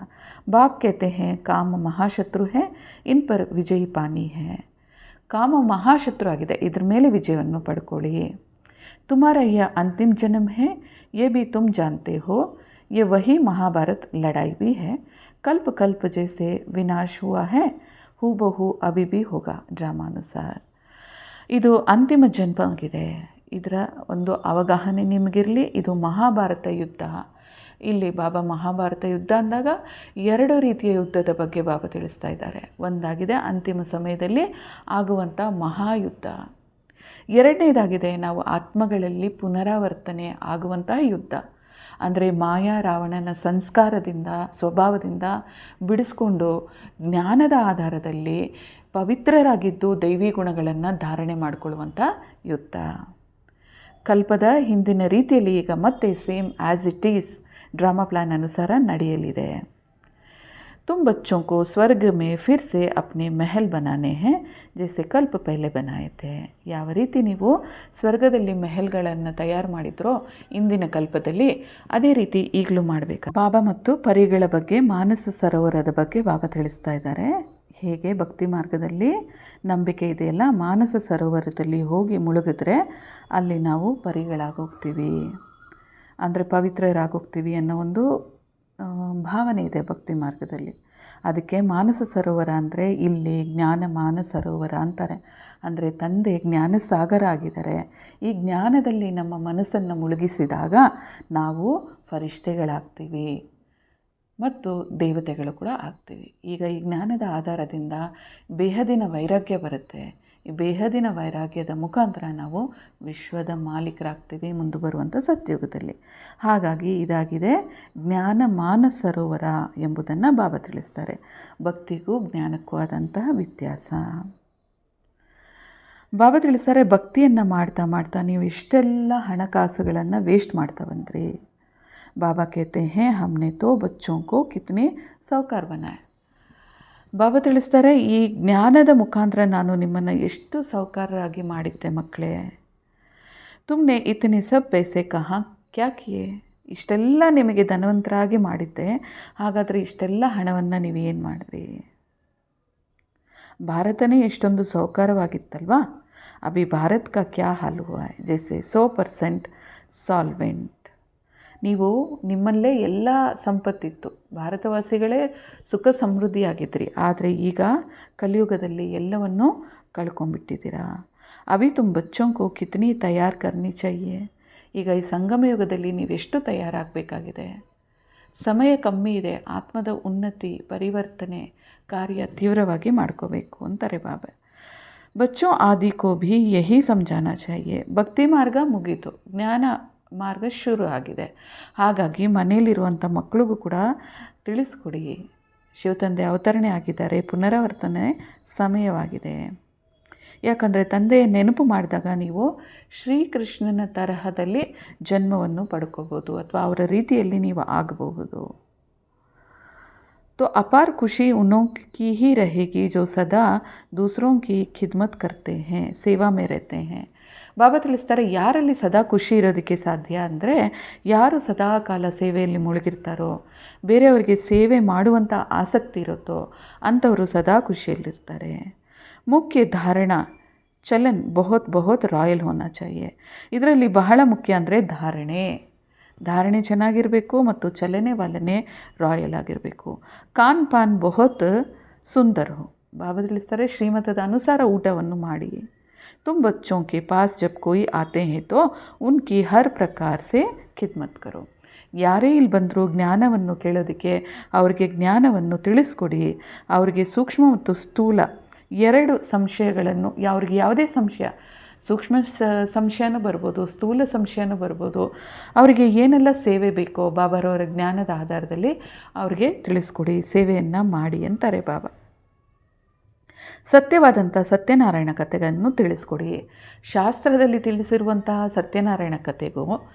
ಬಾಪ್ कहते हैं ಕಾಮ ಮಹಾಶತ್ರು ಹೇ, ಇನ್ ಪರ್ ವಿಜಯಿ ಪಾನಿ ಹೇ. ಕಾಮ ಮಹಾಶತ್ರು ಆಗಿದೆ, ಇದ್ರ ಮೇಲೆ ವಿಜಯವನ್ನು ಪಡ್ಕೊಳ್ಳಿ. ತುಮಾರ ಯಹ ಅಂತಿಮ ಜನ್ಮ ಹೇ, ಯೇ ಬಿ ತುಮ್ ಜಾನ್ತೆ ಹೋ. ये वही महाभारत लड़ाई भी है। कल्प कल्प जैसे विनाश हुआ है, ಹೂಬಹು ಅಭಿ ಭಿ ಹೋಗಾ ಡ್ರಾಮಾನುಸಾರ. ಇದು ಅಂತಿಮ ಜನ್ಮ ಆಗಿದೆ. ಇದರ ಒಂದು ಅವಗಾಹನೆ ನಿಮಗಿರಲಿ. ಇದು ಮಹಾಭಾರತ ಯುದ್ಧ. ಇಲ್ಲಿ ಬಾಬಾ ಮಹಾಭಾರತ ಯುದ್ಧ ಅಂದಾಗ 2 ರೀತಿಯ ಯುದ್ಧದ ಬಗ್ಗೆ ಬಾಬಾ ತಿಳಿಸ್ತಾ ಇದ್ದಾರೆ. ಒಂದಾಗಿದೆ ಅಂತಿಮ ಸಮಯದಲ್ಲಿ ಆಗುವಂಥ ಮಹಾಯುದ್ಧ. 2ನೇದಾಗಿದೆ ನಾವು ಆತ್ಮಗಳಲ್ಲಿ ಪುನರಾವರ್ತನೆ ಆಗುವಂತಹ ಯುದ್ಧ. ಅಂದರೆ ಮಾಯಾ ರಾವಣನ ಸಂಸ್ಕಾರದಿಂದ ಸ್ವಭಾವದಿಂದ ಬಿಡಿಸ್ಕೊಂಡು ಜ್ಞಾನದ ಆಧಾರದಲ್ಲಿ ಪವಿತ್ರರಾಗಿದ್ದು ದೈವಿ ಗುಣಗಳನ್ನು ಧಾರಣೆ ಮಾಡಿಕೊಳ್ಳುವಂಥ ಯುದ್ಧ. ಕಲ್ಪದ ಹಿಂದಿನ ರೀತಿಯಲ್ಲಿ ಈಗ ಮತ್ತೆ same as it is drama plan ಅನುಸಾರ ನಡೆಯಲಿದೆ. तुम बच्चों को स्वर्ग में फिर से अपने महल बनाने हैं जैसे कल्प पहले बनाए थे. ಯಾವ ರೀತಿ ನೀವು ಸ್ವರ್ಗದಲ್ಲಿ ಮೆಹಲ್ಗಳನ್ನು ತಯಾರು ಮಾಡಿದ್ರೋ ಇಂದಿನ ಕಲ್ಪದಲ್ಲಿ, ಅದೇ ರೀತಿ ಈಗಲೂ ಮಾಡಬೇಕು. ಬಾಬಾ ಮತ್ತು ಪರಿಗಳ ಬಗ್ಗೆ, ಮಾನಸ ಸರೋವರದ ಬಗ್ಗೆ ಬಾಬಾ ತಿಳಿಸ್ತಾ ಇದ್ದಾರೆ. ಹೇಗೆ ಭಕ್ತಿ ಮಾರ್ಗದಲ್ಲಿ ನಂಬಿಕೆ ಇದೆಯಲ್ಲ, ಮಾನಸ ಸರೋವರದಲ್ಲಿ ಹೋಗಿ ಮುಳುಗಿದ್ರೆ ಅಲ್ಲಿ ನಾವು ಪರಿಗಳಾಗೋಗ್ತೀವಿ, ಅಂದರೆ ಪವಿತ್ರರಾಗೋಗ್ತೀವಿ ಅನ್ನೋ ಒಂದು ಭಾವನೆ ಇದೆ ಭಕ್ತಿ ಮಾರ್ಗದಲ್ಲಿ. ಅದಕ್ಕೆ ಮಾನಸ ಸರೋವರ ಅಂದರೆ ಇಲ್ಲಿ ಜ್ಞಾನ ಮಾನಸ ಸರೋವರ ಅಂತಾರೆ. ಅಂದರೆ ತಂದೆ ಜ್ಞಾನ ಸಾಗರ ಆಗಿದ್ದಾರೆ. ಈ ಜ್ಞಾನದಲ್ಲಿ ನಮ್ಮ ಮನಸ್ಸನ್ನು ಮುಳುಗಿಸಿದಾಗ ನಾವು ಫರಿಷ್ಠೆಗಳಾಗ್ತೀವಿ ಮತ್ತು ದೇವತೆಗಳು ಕೂಡ ಆಗ್ತೀವಿ. ಈಗ ಈ ಜ್ಞಾನದ ಆಧಾರದಿಂದ ಬೇಹದಿನ ವೈರಾಗ್ಯ ಬರುತ್ತೆ. ಈ ಬೇಹದಿನ ವೈರಾಗ್ಯದ ಮುಖಾಂತರ ನಾವು ವಿಶ್ವದ ಮಾಲೀಕರಾಗ್ತೀವಿ ಮುಂದೆ ಬರುವಂಥ ಸತ್ಯುಗದಲ್ಲಿ. ಹಾಗಾಗಿ ಇದಾಗಿದೆ ಜ್ಞಾನ ಮಾನಸ ಸರೋವರ ಎಂಬುದನ್ನು ಬಾಬಾ ತಿಳಿಸ್ತಾರೆ. ಭಕ್ತಿಗೂ ಜ್ಞಾನಕ್ಕೂ ಆದಂತಹ ವ್ಯತ್ಯಾಸ ಬಾಬಾ ತಿಳಿಸ್ತಾರೆ. ಭಕ್ತಿಯನ್ನು ಮಾಡ್ತಾ ಮಾಡ್ತಾ ನೀವು ಇಷ್ಟೆಲ್ಲ ಹಣಕಾಸುಗಳನ್ನು ವೇಸ್ಟ್ ಮಾಡ್ತಾ ಬಂದ್ರಿ. ಬಾಬಾ कहते हैं हमने तो बच्चों को कितने साहूकार बनाए. ಬಾಬಾ ತಿಳಿಸ್ತಾರೆ, ಈ ಜ್ಞಾನದ ಮುಖಾಂತರ ನಾನು ನಿಮ್ಮನ್ನು ಎಷ್ಟು ಸಾಹುಕಾರರಾಗಿ ಮಾಡಿದ್ದೆ ಮಕ್ಕಳೇ. ತುಮ್ನೆ ಇತನೆ ಸಬ್ ಪೈಸೆ ಕಹಾ ಕ್ಯಾ ಕಿಯೆ. ಇಷ್ಟೆಲ್ಲ ನಿಮಗೆ ಧನವಂತರಾಗಿ ಮಾಡಿದ್ದೆ, ಹಾಗಾದರೆ ಇಷ್ಟೆಲ್ಲ ಹಣವನ್ನು ನೀವು ಏನು ಮಾಡಿದ್ರಿ? ಭಾರತನೇ ಎಷ್ಟೊಂದು ಸಾಹುಕಾರವಾಗಿತ್ತಲ್ವಾ. ಅಭಿ ಭಾರತ್ ಕಾ ಕ್ಯಾ ಹಾಲ್ ಹುವಾ ಹೈ ಜೈಸೆ 100% ಸಾಲ್ವೆಂಟ್. ನೀವು ನಿಮ್ಮಲ್ಲೇ ಎಲ್ಲ ಸಂಪತ್ತಿತ್ತು, ಭಾರತವಾಸಿಗಳೇ ಸುಖ ಸಮೃದ್ಧಿಯಾಗಿದ್ರಿ. ಆದರೆ ಈಗ ಕಲಿಯುಗದಲ್ಲಿ ಎಲ್ಲವನ್ನೂ ಕಳ್ಕೊಂಡ್ಬಿಟ್ಟಿದ್ದೀರಾ. ಅಭಿ ತುಮ್ ಬಚ್ಚೋಂ ಕೋ ಕಿತನಿ ತಯಾರು ಕರ್ನಿ ಚಾಹಿಯೆ. ಈಗ ಈ ಸಂಗಮ ಯುಗದಲ್ಲಿ ನೀವೆಷ್ಟು ತಯಾರಾಗಬೇಕಾಗಿದೆ. ಸಮಯ ಕಮ್ಮಿ ಇದೆ. ಆತ್ಮದ ಉನ್ನತಿ ಪರಿವರ್ತನೆ ಕಾರ್ಯ ತೀವ್ರವಾಗಿ ಮಾಡ್ಕೋಬೇಕು ಅಂತಾರೆ ಬಾಬಾ. ಬಚ್ಚೋ ಆದಿ ಕೋ ಭಿ ಯಹಿ ಸಮझाना चाहिए. ಭಕ್ತಿ ಮಾರ್ಗ ಮುಗೀತು, ಜ್ಞಾನ ಮಾರ್ಗ ಶುರು ಆಗಿದೆ. ಹಾಗಾಗಿ ಮನೆಯಲ್ಲಿರುವಂಥ ಮಕ್ಕಳಿಗೂ ಕೂಡ ತಿಳಿಸ್ಕೊಡಿ, ಶಿವತಂದೆ ಅವತರಣೆ ಆಗಿದ್ದಾರೆ, ಪುನರಾವರ್ತನೆ ಸಮಯವಾಗಿದೆ. ಯಾಕಂದರೆ ತಂದೆಯ ನೆನಪು ಮಾಡಿದಾಗ ನೀವು ಶ್ರೀಕೃಷ್ಣನ ತರಹದಲ್ಲಿ ಜನ್ಮವನ್ನು ಪಡ್ಕೋಬೋದು ಅಥವಾ ಅವರ ರೀತಿಯಲ್ಲಿ ನೀವು ಆಗಬಹುದು. तो अपार खुशी उन्हों की ही रहेगी जो सदा दूसरों की खिदमत करते हैं, सेवा में रहते हैं. ಬಾಬಾ ತಿಳಿಸ್ತಾರೆ, ಯಾರಲ್ಲಿ ಸದಾ ಖುಷಿ ಇರೋದಕ್ಕೆ ಸಾಧ್ಯ ಅಂದರೆ ಯಾರು ಸದಾ ಕಾಲ ಸೇವೆಯಲ್ಲಿ ಮುಳುಗಿರ್ತಾರೋ, ಬೇರೆಯವರಿಗೆ ಸೇವೆ ಮಾಡುವಂಥ ಆಸಕ್ತಿ ಇರುತ್ತೋ ಅಂಥವರು ಸದಾ ಖುಷಿಯಲ್ಲಿರ್ತಾರೆ. ಮುಖ್ಯ ಧಾರಣ ಚಲನ್ ಬಹುತ್ ಬಹುತ್ ರಾಯಲ್ ಹೋನಾ ಚಾಹಿಯೆ. ಇದರಲ್ಲಿ ಬಹಳ ಮುಖ್ಯ ಅಂದರೆ ಧಾರಣೆ ಚೆನ್ನಾಗಿರಬೇಕು ಮತ್ತು ಚಲನೆ ವಲನೆ ರಾಯಲ್ ಆಗಿರಬೇಕು. ಖಾನ್ ಪಾನ್ ಬಹುತ್ ಸುಂದರ್ ಹೋ. ಬಾಬಾ ತಿಳಿಸ್ತಾರೆ, ಶ್ರೀಮತದ ಅನುಸಾರ ಊಟವನ್ನು ಮಾಡಿ. तुम बच्चों के पास जब कोई आते हैं तो उनकी हर प्रकार से खिदमत करो. ಯಾರೇ ಇಲ್ಲಿ ಬಂದರೂ ಜ್ಞಾನವನ್ನು ಕೇಳೋದಕ್ಕೆ ಅವರಿಗೆ ಜ್ಞಾನವನ್ನು ತಿಳಿಸ್ಕೊಡಿ. ಅವರಿಗೆ ಸೂಕ್ಷ್ಮ ಮತ್ತು ಸ್ಥೂಲ 2 ಸಂಶಯಗಳನ್ನು, ಅವ್ರಿಗೆ ಯಾವುದೇ ಸಂಶಯ, ಸೂಕ್ಷ್ಮ ಸಂಶಯನೂ ಬರ್ಬೋದು, ಸ್ಥೂಲ ಸಂಶಯನೂ ಬರ್ಬೋದು, ಅವರಿಗೆ ಏನೆಲ್ಲ ಸೇವೆ ಬೇಕೋ ಬಾಬಾರವರ ಜ್ಞಾನದ ಆಧಾರದಲ್ಲಿ ಅವ್ರಿಗೆ ತಿಳಿಸ್ಕೊಡಿ, ಸೇವೆಯನ್ನು ಮಾಡಿ ಅಂತಾರೆ ಬಾಬಾ. ಸತ್ಯವಾದಂಥ ಸತ್ಯನಾರಾಯಣ ಕಥೆಗಳನ್ನು ತಿಳಿಸ್ಕೊಡಿ. ಶಾಸ್ತ್ರದಲ್ಲಿ ತಿಳಿಸಿರುವಂತಹ ಸತ್ಯನಾರಾಯಣ ಕಥೆಗೂ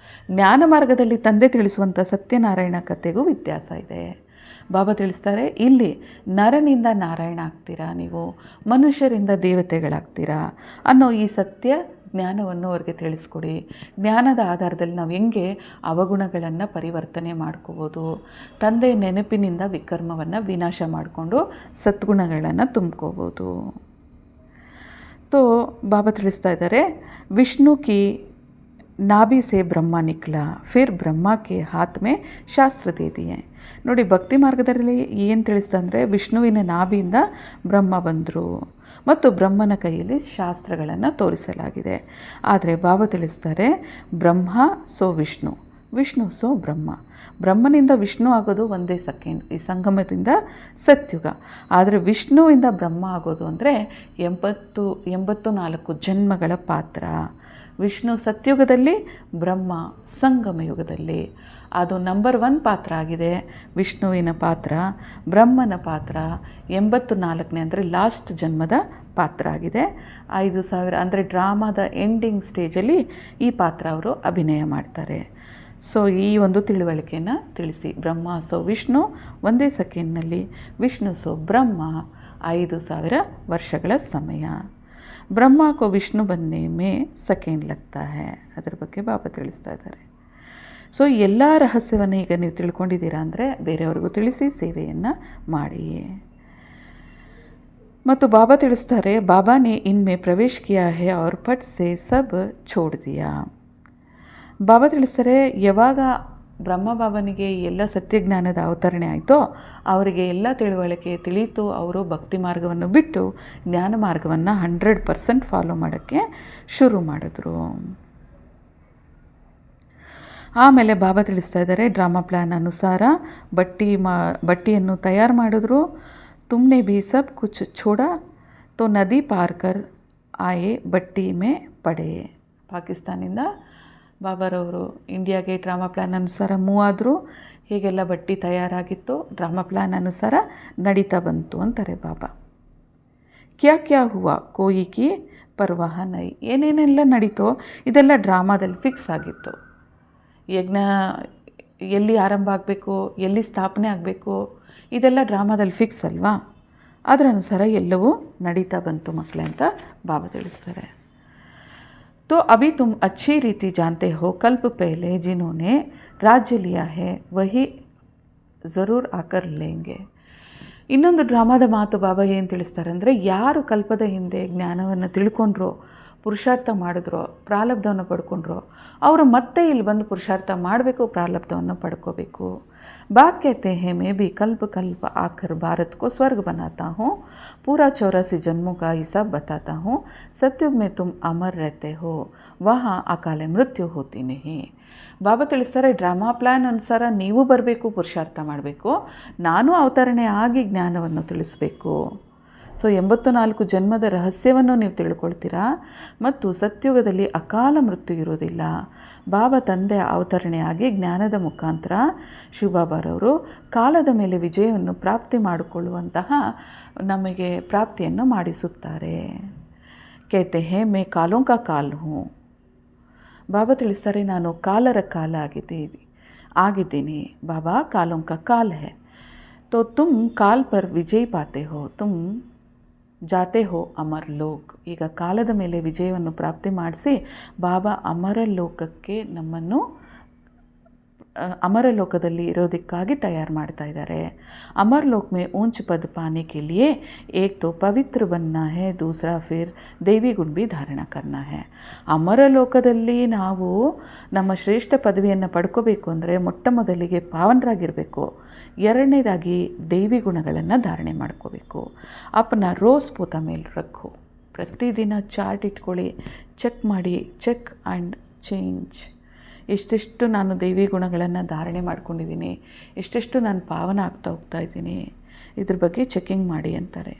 ಜ್ಞಾನ ಮಾರ್ಗದಲ್ಲಿ ತಂದೆ ತಿಳಿಸುವಂಥ ಸತ್ಯನಾರಾಯಣ ಕಥೆಗೂ ವ್ಯತ್ಯಾಸ ಇದೆ. ಬಾಬಾ ತಿಳಿಸ್ತಾರೆ, ಇಲ್ಲಿ ನರನಿಂದ ನಾರಾಯಣ ಆಗ್ತೀರಾ, ನೀವು ಮನುಷ್ಯರಿಂದ ದೇವತೆಗಳಾಗ್ತೀರಾ ಅನ್ನೋ ಈ ಸತ್ಯ ಜ್ಞಾನವನ್ನು ಅವ್ರಿಗೆ ತಿಳಿಸ್ಕೊಡಿ. ಜ್ಞಾನದ ಆಧಾರದಲ್ಲಿ ನಾವು ಹೆಂಗೆ ಅವಗುಣಗಳನ್ನು ಪರಿವರ್ತನೆ ಮಾಡ್ಕೋಬೋದು, ತಂದೆ ನೆನಪಿನಿಂದ ವಿಕರ್ಮವನ್ನು ವಿನಾಶ ಮಾಡಿಕೊಂಡು ಸದ್ಗುಣಗಳನ್ನು ತುಂಬ್ಕೋಬೋದು. ತೋ ಬಾಬಾ ತಿಳಿಸ್ತಾ ಇದ್ದಾರೆ, ವಿಷ್ಣು ಕಿ नाभि से ब्रह्मा निकला फिर ब्रह्मा के हाथ में ಶಾಸ್ತ್ರ दे दिए. ನೋಡಿ, ಭಕ್ತಿ ಮಾರ್ಗದಲ್ಲಿ ಏನು ತಿಳಿಸ್ತಂದರೆ ವಿಷ್ಣುವಿನ ನಾಭಿಯಿಂದ ಬ್ರಹ್ಮ ಬಂದರು ಮತ್ತು ಬ್ರಹ್ಮನ ಕೈಯಲ್ಲಿ ಶಾಸ್ತ್ರಗಳನ್ನು ತೋರಿಸಲಾಗಿದೆ. ಆದರೆ ಬಾಬಾ ತಿಳಿಸ್ತಾರೆ, ಬ್ರಹ್ಮ ಸೋ ವಿಷ್ಣು, ವಿಷ್ಣು ಸೋ ಬ್ರಹ್ಮ. ಬ್ರಹ್ಮನಿಂದ ವಿಷ್ಣು ಆಗೋದು ಒಂದೇ ಸೆಕೆಂಡ್, ಈ ಸಂಗಮದಿಂದ ಸತ್ಯುಗ. ಆದರೆ ವಿಷ್ಣುವಿಂದ ಬ್ರಹ್ಮ ಆಗೋದು ಅಂದರೆ 84 ಜನ್ಮಗಳ ಪಾತ್ರ. ವಿಷ್ಣು ಸತ್ಯುಗದಲ್ಲಿ, ಬ್ರಹ್ಮ ಸಂಗಮ ಯುಗದಲ್ಲಿ. ಅದು ನಂಬರ್ 1 ಪಾತ್ರ ಆಗಿದೆ ವಿಷ್ಣುವಿನ ಪಾತ್ರ. ಬ್ರಹ್ಮನ ಪಾತ್ರ 84ನೇ ಅಂದರೆ ಲಾಸ್ಟ್ ಜನ್ಮದ ಪಾತ್ರ ಆಗಿದೆ. 5000 ಅಂದರೆ ಡ್ರಾಮಾದ ಎಂಡಿಂಗ್ ಸ್ಟೇಜಲ್ಲಿ ಈ ಪಾತ್ರ ಅವರು ಅಭಿನಯ ಮಾಡ್ತಾರೆ. ಸೊ ಈ ಒಂದು ತಿಳುವಳಿಕೆಯನ್ನು ತಿಳಿಸಿ. ಬ್ರಹ್ಮ ಸೋ ವಿಷ್ಣು ಒಂದೇ ಸೆಕೆಂಡ್ನಲ್ಲಿ, ವಿಷ್ಣು ಸೋ ಬ್ರಹ್ಮ 5000 ವರ್ಷಗಳ ಸಮಯ. ಬ್ರಹ್ಮ ಕೋ ವಿಷ್ಣು ಬನ್ನೆ ಮೇ ಸೆಕೆಂಡ್ ಲಗ್ತಾ ಹೈ. ಅದರ ಬಗ್ಗೆ ಬಾಬಾ ತಿಳಿಸ್ತಾ ಇದ್ದಾರೆ. ಸೊ ಎಲ್ಲ ರಹಸ್ಯವನ್ನು ಈಗ ನೀವು ತಿಳ್ಕೊಂಡಿದ್ದೀರಾ ಅಂದರೆ ಬೇರೆಯವ್ರಿಗೂ ತಿಳಿಸಿ ಸೇವೆಯನ್ನು ಮಾಡಿ. ಮತ್ತು ಬಾಬಾ ತಿಳಿಸ್ತಾರೆ, ಬಾಬಾನೇ ಇನ್ಮೇ ಪ್ರವೇಶ ಕಿಯಾ ಹೈ ಔರ್ ಪಟ್ ಸೆ ಸಬ್ ಛೋಡ್ ದಿಯಾ. ಬಾಬಾ ತಿಳಿಸ್ತಾರೆ, ಯಾವಾಗ ಬ್ರಹ್ಮ ಬಾಬನಿಗೆ ಎಲ್ಲ ಸತ್ಯಜ್ಞಾನದ ಅವತರಣೆ ಆಯಿತೋ ಅವರಿಗೆ ಎಲ್ಲ ತಿಳುವಳಿಕೆ ತಿಳಿಯಿತು. ಅವರು ಭಕ್ತಿ ಮಾರ್ಗವನ್ನು ಬಿಟ್ಟು ಜ್ಞಾನ ಮಾರ್ಗವನ್ನು 100% ಫಾಲೋ ಮಾಡೋಕ್ಕೆ ಶುರು ಮಾಡಿದ್ರು. ಆಮೇಲೆ ಬಾಬಾ ತಿಳಿಸ್ತಾ ಇದ್ದಾರೆ, ಡ್ರಾಮಾ ಪ್ಲ್ಯಾನ್ ಅನುಸಾರ ಬಟ್ಟಿಯನ್ನು ತಯಾರು ಮಾಡಿದ್ರು. ತುಮ್ನೆ ಭೀ ಸಬ್ ಕುಚ್ ಛೋಡಾ ತೋ ನದಿ ಪಾರ್ ಕರ್ ಆಯೆ ಬಟ್ಟಿ ಮೇ ಪಡೆ. ಪಾಕಿಸ್ತಾನಿಂದ ಬಾಬಾರವರು ಇಂಡಿಯಾಗೆ ಡ್ರಾಮಾ ಪ್ಲ್ಯಾನ್ ಅನುಸಾರ ಮೂವ್ ಆದರು. ಹೀಗೆಲ್ಲ ಬಟ್ಟಿ ತಯಾರಾಗಿತ್ತು, ಡ್ರಾಮಾ ಪ್ಲ್ಯಾನ್ ಅನುಸಾರ ನಡೀತಾ ಬಂತು ಅಂತಾರೆ ಬಾಬಾ. ಕ್ಯಾ ಕ್ಯಾ ಹೂವಾ ಕೋಯಿ ಕಿ ಪರ್ವಾಹ ನೈ. ಏನೇನೆಲ್ಲ ನಡೀತೋ ಇದೆಲ್ಲ ಡ್ರಾಮಾದಲ್ಲಿ ಫಿಕ್ಸ್ ಆಗಿತ್ತು. ಯಜ್ಞ ಎಲ್ಲಿ ಆರಂಭ ಆಗಬೇಕು, ಎಲ್ಲಿ ಸ್ಥಾಪನೆ ಆಗಬೇಕು, ಇದೆಲ್ಲ ಡ್ರಾಮಾದಲ್ಲಿ ಫಿಕ್ಸ್ ಅಲ್ವಾ. ಅದರ ಅನುಸಾರ ಎಲ್ಲವೂ ನಡೀತಾ ಬಂತು ಮಕ್ಕಳೇ ಅಂತ ಬಾಬಾ ತಿಳಿಸ್ತಾರೆ. तो अभी तुम अच्छी रीति जानते हो, कल्प पहले जिन्होंने राज्य लिया है वही ज़रूर आकर लेंगे. ಇನ್ನೊಂದು ಡ್ರಾಮಾದ ಮಾತು ಬಾಬಾ ಏನು ತಿಳಿಸ್ತಾರೆ ಅಂದರೆ, ಯಾರು ಕಲ್ಪದ ಹಿಂದೆ ಜ್ಞಾನವನ್ನು ತಿಳ್ಕೊಂಡ್ರೋ, ಪುರುಷಾರ್ಥ ಮಾಡಿದ್ರೋ, ಪ್ರಾರಬ್ಧವನ್ನು ಪಡ್ಕೊಂಡ್ರೋ, ಅವರು ಮತ್ತೆ ಇಲ್ಲಿ ಬಂದು ಪುರುಷಾರ್ಥ ಮಾಡಬೇಕು, ಪ್ರಾರಬ್ಧವನ್ನು ಪಡ್ಕೋಬೇಕು. बाप कहते हैं मैं भी कल्प कल्प आकर भारत को स्वर्ग बनाता हूँ, पूरा 84 जन्मों का हिसाब बताता हूँ. सतयुग में तुम अमर रहते हो, वहाँ अकाल मृत्यु होती नहीं. ಬಾಬಾ ತಿಳಿಸ್ತಾರೆ, ಡ್ರಾಮಾ ಪ್ಲ್ಯಾನ್ ಅನುಸಾರ ನೀವು ಬರಬೇಕು, ಪುರುಷಾರ್ಥ ಮಾಡಬೇಕು, ನಾನು ಅವತರಣೆ ಆಗಿ ಜ್ಞಾನವನ್ನು ತಿಳಿಸ್ಬೇಕು. ಸೊ 84 ಜನ್ಮದ ರಹಸ್ಯವನ್ನು ನೀವು ತಿಳ್ಕೊಳ್ತೀರಾ ಮತ್ತು ಸತ್ಯುಗದಲ್ಲಿ ಅಕಾಲ ಮೃತ್ಯು ಇರೋದಿಲ್ಲ. ಬಾಬಾ ತಂದೆ ಅವತರಣೆಯಾಗಿ ಜ್ಞಾನದ ಮುಖಾಂತರ ಶಿವಬಾಬಾರವರು ಕಾಲದ ಮೇಲೆ ವಿಜಯವನ್ನು ಪ್ರಾಪ್ತಿ ಮಾಡಿಕೊಳ್ಳುವಂತಹ ನಮಗೆ ಪ್ರಾಪ್ತಿಯನ್ನು ಮಾಡಿಸುತ್ತಾರೆ. कहते हैं मैं कालों का काल हूँ. ಬಾಬಾ ತಿಳಿಸ್ತಾರೆ, ನಾನು ಕಾಲರ ಕಾಲ ಆಗಿದ್ದೀನಿ. ಬಾಬಾ ಕಾಲೋं का काल है, तो तुम काल पर विजय पाते हो, तुम ಜಾತೆ ಹೋ ಅಮರ್ ಲೋಕ್. ಈಗ ಕಾಲದ ಮೇಲೆ ವಿಜಯವನ್ನು ಪ್ರಾಪ್ತಿ ಮಾಡಿಸಿ ಬಾಬಾ ಅಮರ ಲೋಕಕ್ಕೆ ನಮ್ಮನ್ನು ಅಮರ ಲೋಕದಲ್ಲಿ ಇರೋದಕ್ಕಾಗಿ ತಯಾರು ಮಾಡ್ತಾ ಇದ್ದಾರೆ. ಅಮರ್ ಲೋಕ್ ಮೇ ऊंच पद पाने के लिए एक तो पवित्र बनना है, दूसरा फिर देवी गुण भी धारण करना है. ಅಮರ ಲೋಕದಲ್ಲಿ ನಾವು ನಮ್ಮ ಶ್ರೇಷ್ಠ ಪದವಿಯನ್ನು ಪಡ್ಕೋಬೇಕು ಅಂದರೆ ಮೊಟ್ಟ ಮೊದಲಿಗೆ ಪಾವನರಾಗಿರಬೇಕು, ಎರಡನೇದಾಗಿ ದೈವಿ ಗುಣಗಳನ್ನು ಧಾರಣೆ ಮಾಡ್ಕೋಬೇಕು. ಅಪ್ಪನ ರೋಸ್ ಪೋತ ಮೇಲೆ ರಖೋ. ಪ್ರತಿದಿನ ಚಾರ್ಟ್ ಇಟ್ಕೊಳ್ಳಿ, ಚೆಕ್ ಮಾಡಿ, ಚೆಕ್ ಆ್ಯಂಡ್ ಚೇಂಜ್. ಎಷ್ಟೆಷ್ಟು ನಾನು ದೈವಿ ಗುಣಗಳನ್ನು ಧಾರಣೆ ಮಾಡ್ಕೊಂಡಿದ್ದೀನಿ, ಎಷ್ಟೆಷ್ಟು ನಾನು ಪಾವನ ಆಗ್ತಾ ಹೋಗ್ತಾ ಇದ್ದೀನಿ, ಇದ್ರ ಬಗ್ಗೆ ಚೆಕಿಂಗ್ ಮಾಡಿ ಅಂತಾರೆ.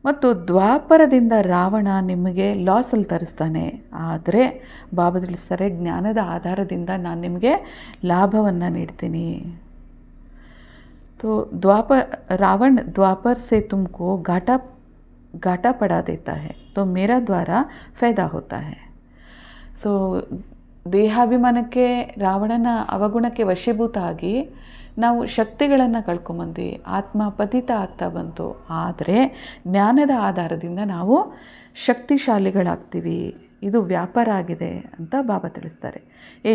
ಮತ್ತು ದ್ವಾಪರದಿಂದ ರಾವಣ ನಿಮಗೆ ಲಾಸಲ್ಲಿ ತರಿಸ್ತಾನೆ, ಆದರೆ ಬಾಬಾ ತಿಳಿಸ್ತಾರೆ, ಜ್ಞಾನದ ಆಧಾರದಿಂದ ನಾನು ನಿಮಗೆ ಲಾಭವನ್ನು ನೀಡ್ತೀನಿ. तो रावण द्वापर से तुमको घाटा पड़ा देता है, तो मेरा द्वारा फ़ायदा होता है. ಸೊ ದೇಹಾಭಿಮಾನಕ್ಕೆ, ರಾವಣನ ಅವಗುಣಕ್ಕೆ ವಶೀಭೂತ ಆಗಿ ನಾವು ಶಕ್ತಿಗಳನ್ನು ಕಳ್ಕೊಂಬಂದು ಆತ್ಮ ಪತಿತ ಆಗ್ತಾ ಬಂತು. ಆದರೆ ಜ್ಞಾನದ ಆಧಾರದಿಂದ ನಾವು ಶಕ್ತಿಶಾಲಿಗಳಾಗ್ತೀವಿ. ಇದು ವ್ಯಾಪಾರ ಆಗಿದೆ ಅಂತ ಬಾಬಾ ತಿಳಿಸ್ತಾರೆ.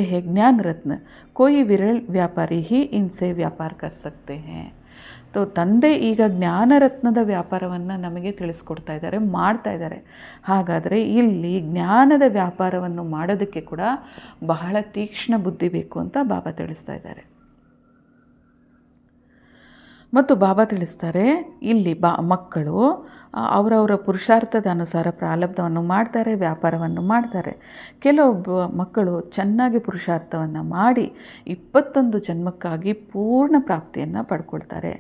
ಹೇ ಜ್ಞಾನ ರತ್ನ, ಕೋಯಿ ವಿರಳ್ ವ್ಯಾಪಾರಿ ಹಿ ಇನ್ಸೆ ವ್ಯಾಪಾರ ಕರ್ ಸಕ್ತೆ ಹೇ. ತಂದೆ ಈಗ ಜ್ಞಾನರತ್ನದ ವ್ಯಾಪಾರವನ್ನು ನಮಗೆ ತಿಳಿಸ್ಕೊಡ್ತಾ ಇದ್ದಾರೆ, ಮಾಡ್ತಾ ಇದ್ದಾರೆ. ಹಾಗಾದರೆ ಇಲ್ಲಿ ಜ್ಞಾನದ ವ್ಯಾಪಾರವನ್ನು ಮಾಡೋದಕ್ಕೆ ಕೂಡ ಬಹಳ ತೀಕ್ಷ್ಣ ಬುದ್ಧಿ ಬೇಕು ಅಂತ ಬಾಬಾ ತಿಳಿಸ್ತಾ ಇದ್ದಾರೆ. ಮತ್ತು ಬಾಬಾ ತಿಳಿಸ್ತಾರೆ, ಇಲ್ಲಿ ಮಕ್ಕಳು ಅವರವರ ಪುರುಷಾರ್ಥದ ಅನುಸಾರ ಪ್ರಾರಬ್ಧವನ್ನು ಮಾಡ್ತಾರೆ, ವ್ಯಾಪಾರವನ್ನು ಮಾಡ್ತಾರೆ. ಕೆಲವೊಬ್ಬ ಮಕ್ಕಳು ಚೆನ್ನಾಗಿ ಪುರುಷಾರ್ಥವನ್ನು ಮಾಡಿ 21 ಜನ್ಮಕ್ಕಾಗಿ ಪೂರ್ಣ ಪ್ರಾಪ್ತಿಯನ್ನು ಪಡ್ಕೊಳ್ತಾರೆ.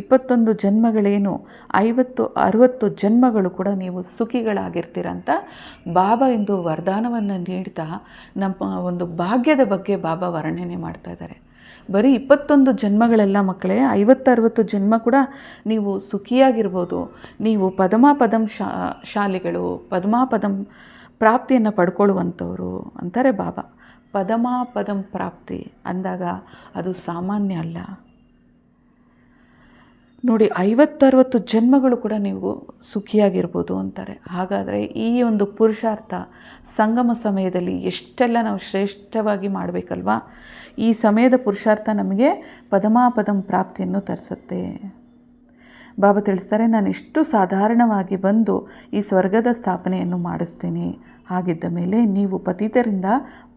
21 ಜನ್ಮಗಳೇನು, 50-60 ಜನ್ಮಗಳು ಕೂಡ ನೀವು ಸುಖಿಗಳಾಗಿರ್ತೀರ ಅಂತ ಬಾಬಾ ಇಂದು ವರದಾನವನ್ನು ನೀಡ್ತಾ ನಮ್ಮ ಒಂದು ಭಾಗ್ಯದ ಬಗ್ಗೆ ಬಾಬಾ ವರ್ಣನೆ ಮಾಡ್ತಾ ಇದ್ದಾರೆ. ಬರೀ 21 ಜನ್ಮಗಳೆಲ್ಲ ಮಕ್ಕಳೇ, 50-60 ಜನ್ಮ ಕೂಡ ನೀವು ಸುಖಿಯಾಗಿರ್ಬೋದು. ನೀವು ಪದಮಾಪದಂ ಶಾಲಿಗಳು, ಪದಮಾಪದಂ ಪ್ರಾಪ್ತಿಯನ್ನು ಪಡ್ಕೊಳ್ಳುವಂಥವ್ರು ಅಂತಾರೆ ಬಾಬಾ. ಪದಮಾಪದಂ ಪ್ರಾಪ್ತಿ ಅಂದಾಗ ಅದು ಸಾಮಾನ್ಯ ಅಲ್ಲ ನೋಡಿ. 50-60 ಜನ್ಮಗಳು ಕೂಡ ನೀವು ಸುಖಿಯಾಗಿರ್ಬೋದು ಅಂತಾರೆ. ಹಾಗಾದರೆ ಈ ಒಂದು ಪುರುಷಾರ್ಥ ಸಂಗಮ ಸಮಯದಲ್ಲಿ ಎಷ್ಟೆಲ್ಲ ನಾವು ಶ್ರೇಷ್ಠವಾಗಿ ಮಾಡಬೇಕಲ್ವಾ. ಈ ಸಮಯದ ಪುರುಷಾರ್ಥ ನಮಗೆ ಪದಮಾಪದಂ ಪ್ರಾಪ್ತಿಯನ್ನು ತರಿಸುತ್ತೆ. ಬಾಬಾ ತಿಳಿಸ್ತಾರೆ, ನಾನು ಇಷ್ಟು ಸಾಧಾರಣವಾಗಿ ಬಂದು ಈ ಸ್ವರ್ಗದ ಸ್ಥಾಪನೆಯನ್ನು ಮಾಡಿಸ್ತೀನಿ. ಹಾಗಿದ್ದ ಮೇಲೆ ನೀವು ಪತಿತರಿಂದ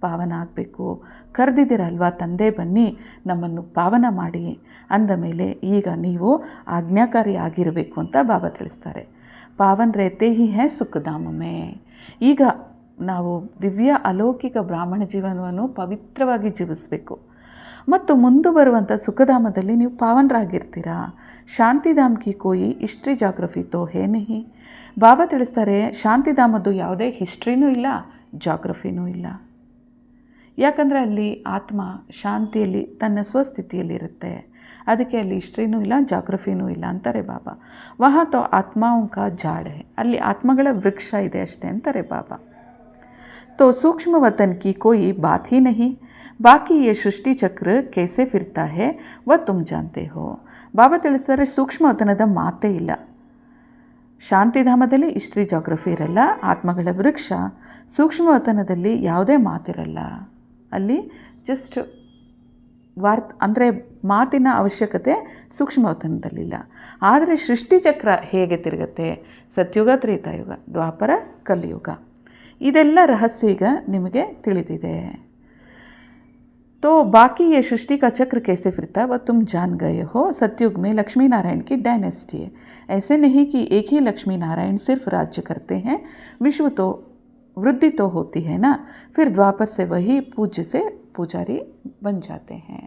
ಪಾವನ ಆಗಬೇಕು. ಕರೆದಿದ್ದೀರಲ್ವಾ ತಂದೆ, ಬನ್ನಿ ನಮ್ಮನ್ನು ಪಾವನ ಮಾಡಿ ಅಂದ ಮೇಲೆ ಈಗ ನೀವು ಆಜ್ಞಾಕಾರಿ ಆಗಿರಬೇಕು ಅಂತ ಬಾಬಾ ತಿಳಿಸ್ತಾರೆ. ಪಾವನ್ ರೇತೆ ಹಿ ಹೇ ಸುಖಧಾಮಮೇ. ಈಗ ನಾವು ದಿವ್ಯ ಅಲೌಕಿಕ ಬ್ರಾಹ್ಮಣ ಜೀವನವನ್ನು ಪವಿತ್ರವಾಗಿ ಜೀವಿಸಬೇಕು ಮತ್ತು ಮುಂದೆ ಬರುವಂಥ ಸುಖಧಾಮದಲ್ಲಿ ನೀವು ಪಾವನರಾಗಿರ್ತೀರಾ. ಶಾಂತಿಧಾಮ್ ಕಿ ಕೋಯಿ ಹಿಸ್ಟ್ರಿ ಜಾಗ್ರಫಿ ತೋ ಹೇ ನಹಿ. ಬಾಬಾ ತಿಳಿಸ್ತಾರೆ, ಶಾಂತಿಧಾಮದ್ದು ಯಾವುದೇ ಹಿಸ್ಟ್ರಿನೂ ಇಲ್ಲ, ಜಾಗ್ರಫಿನೂ ಇಲ್ಲ. ಯಾಕಂದರೆ ಅಲ್ಲಿ ಆತ್ಮ ಶಾಂತಿಯಲ್ಲಿ ತನ್ನ ಸ್ವಸ್ಥಿತಿಯಲ್ಲಿರುತ್ತೆ. ಅದಕ್ಕೆ ಅಲ್ಲಿ ಹಿಸ್ಟ್ರಿನೂ ಇಲ್ಲ, ಜಾಗ್ರಫಿನೂ ಇಲ್ಲ ಅಂತಾರೆ ಬಾಬಾ. ವಹಾ ತೋ ಆತ್ಮಾओं का झाड़ है. ಅಲ್ಲಿ ಆತ್ಮಗಳ ವೃಕ್ಷ ಇದೆ ಅಷ್ಟೇ ಅಂತಾರೆ ಬಾಬಾ. तो सूक्ष्म वतन की कोई बात ही नहीं. बाकी ये सृष्टि चक्र कैसे फिरता है वह तुम जानते हो. ಬಾಬಾ ತಿಳಿಸ್ತಾರೆ, ಸೂಕ್ಷ್ಮ ವತನದ ಮಾತೇ ಇಲ್ಲ. ಶಾಂತಿಧಾಮದಲ್ಲಿ ಹಿಸ್ಟ್ರಿ ಜಾಗ್ರಫಿ ಇರಲ್ಲ, ಆತ್ಮಗಳ ವೃಕ್ಷ. ಸೂಕ್ಷ್ಮ ವತನದಲ್ಲಿ ಯಾವುದೇ ಮಾತಿರಲ್ಲ. ಅಲ್ಲಿ ಜಸ್ಟ್ ಅಂದರೆ ಮಾತಿನ ಅವಶ್ಯಕತೆ ಸೂಕ್ಷ್ಮ ವತನದಲ್ಲಿಲ್ಲ. ಆದರೆ ಸೃಷ್ಟಿಚಕ್ರ ಹೇಗೆ ತಿರುಗುತ್ತೆ, ಸತ್ಯುಗ, ತ್ರೇತಾಯುಗ, ದ್ವಾಪರ, ಕಲಿಯುಗ, ಇದೆಲ್ಲ ರಹಸ್ಯ ಈಗ ನಿಮಗೆ ತಿಳಿದಿದೆ. तो बाकी ये सृष्टि का चक्र कैसे फिरता वह तुम जान गए हो. सतयुग में लक्ष्मी नारायण की डायनेस्टी है. ऐसे नहीं कि एक ही लक्ष्मी नारायण सिर्फ राज्य करते हैं. विश्व तो वृद्धि तो होती है ना. फिर द्वापर से वही पूज्य से पुजारी बन जाते हैं.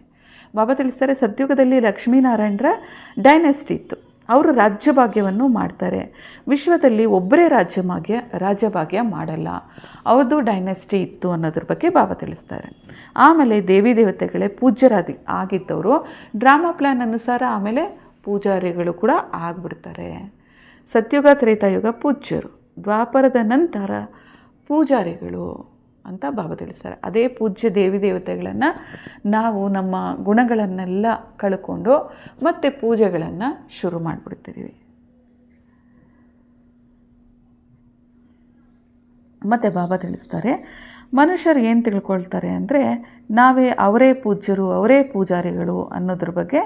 ಬಾಬಾ ತಿಳಿಸ್ತಾರೆ, ಸತ್ಯುಗದಲ್ಲಿ ಲಕ್ಷ್ಮೀನಾರಾಯಣರ ಡೈನೆಸ್ಟಿ ಇತ್ತು. ಅವರು ರಾಜ್ಯಭಾಗ್ಯವನ್ನು ಮಾಡ್ತಾರೆ. ವಿಶ್ವದಲ್ಲಿ ಒಬ್ಬರೇ ರಾಜ್ಯಭಾಗ್ಯ ಮಾಡಲ್ಲ, ಅವ್ರದ್ದು ಡೈನೆಸ್ಟಿ ಇತ್ತು ಅನ್ನೋದ್ರ ಬಗ್ಗೆ ಬಾಬಾ ತಿಳಿಸ್ತಾರೆ. ಆಮೇಲೆ ದೇವಿ ದೇವತೆಗಳೇ ಆಗಿದ್ದವರು ಡ್ರಾಮಾ ಪ್ಲ್ಯಾನ್ ಅನುಸಾರ ಆಮೇಲೆ ಪೂಜಾರಿಗಳು ಕೂಡ ಆಗಿಬಿಡ್ತಾರೆ. ಸತ್ಯುಗ, ತ್ರೇತಾಯುಗ ಪೂಜ್ಯರು, ದ್ವಾಪರದ ನಂತರ ಪೂಜಾರಿಗಳು ಅಂತ ಬಾಬಾ ತಿಳಿಸ್ತಾರೆ. ಅದೇ ಪೂಜ್ಯ ದೇವಿ ದೇವತೆಗಳನ್ನು ನಾವು ನಮ್ಮ ಗುಣಗಳನ್ನೆಲ್ಲ ಕಳ್ಕೊಂಡು ಮತ್ತೆ ಪೂಜೆಗಳನ್ನು ಶುರು ಮಾಡಿಬಿಡ್ತೀವಿ. ಮತ್ತು ಬಾಬಾ ತಿಳಿಸ್ತಾರೆ, ಮನುಷ್ಯರು ಏನು ತಿಳ್ಕೊಳ್ತಾರೆ ಅಂದರೆ ಅವರೇ ಪೂಜ್ಯರು, ಅವರೇ ಪೂಜಾರಿಗಳು ಅನ್ನೋದ್ರ ಬಗ್ಗೆ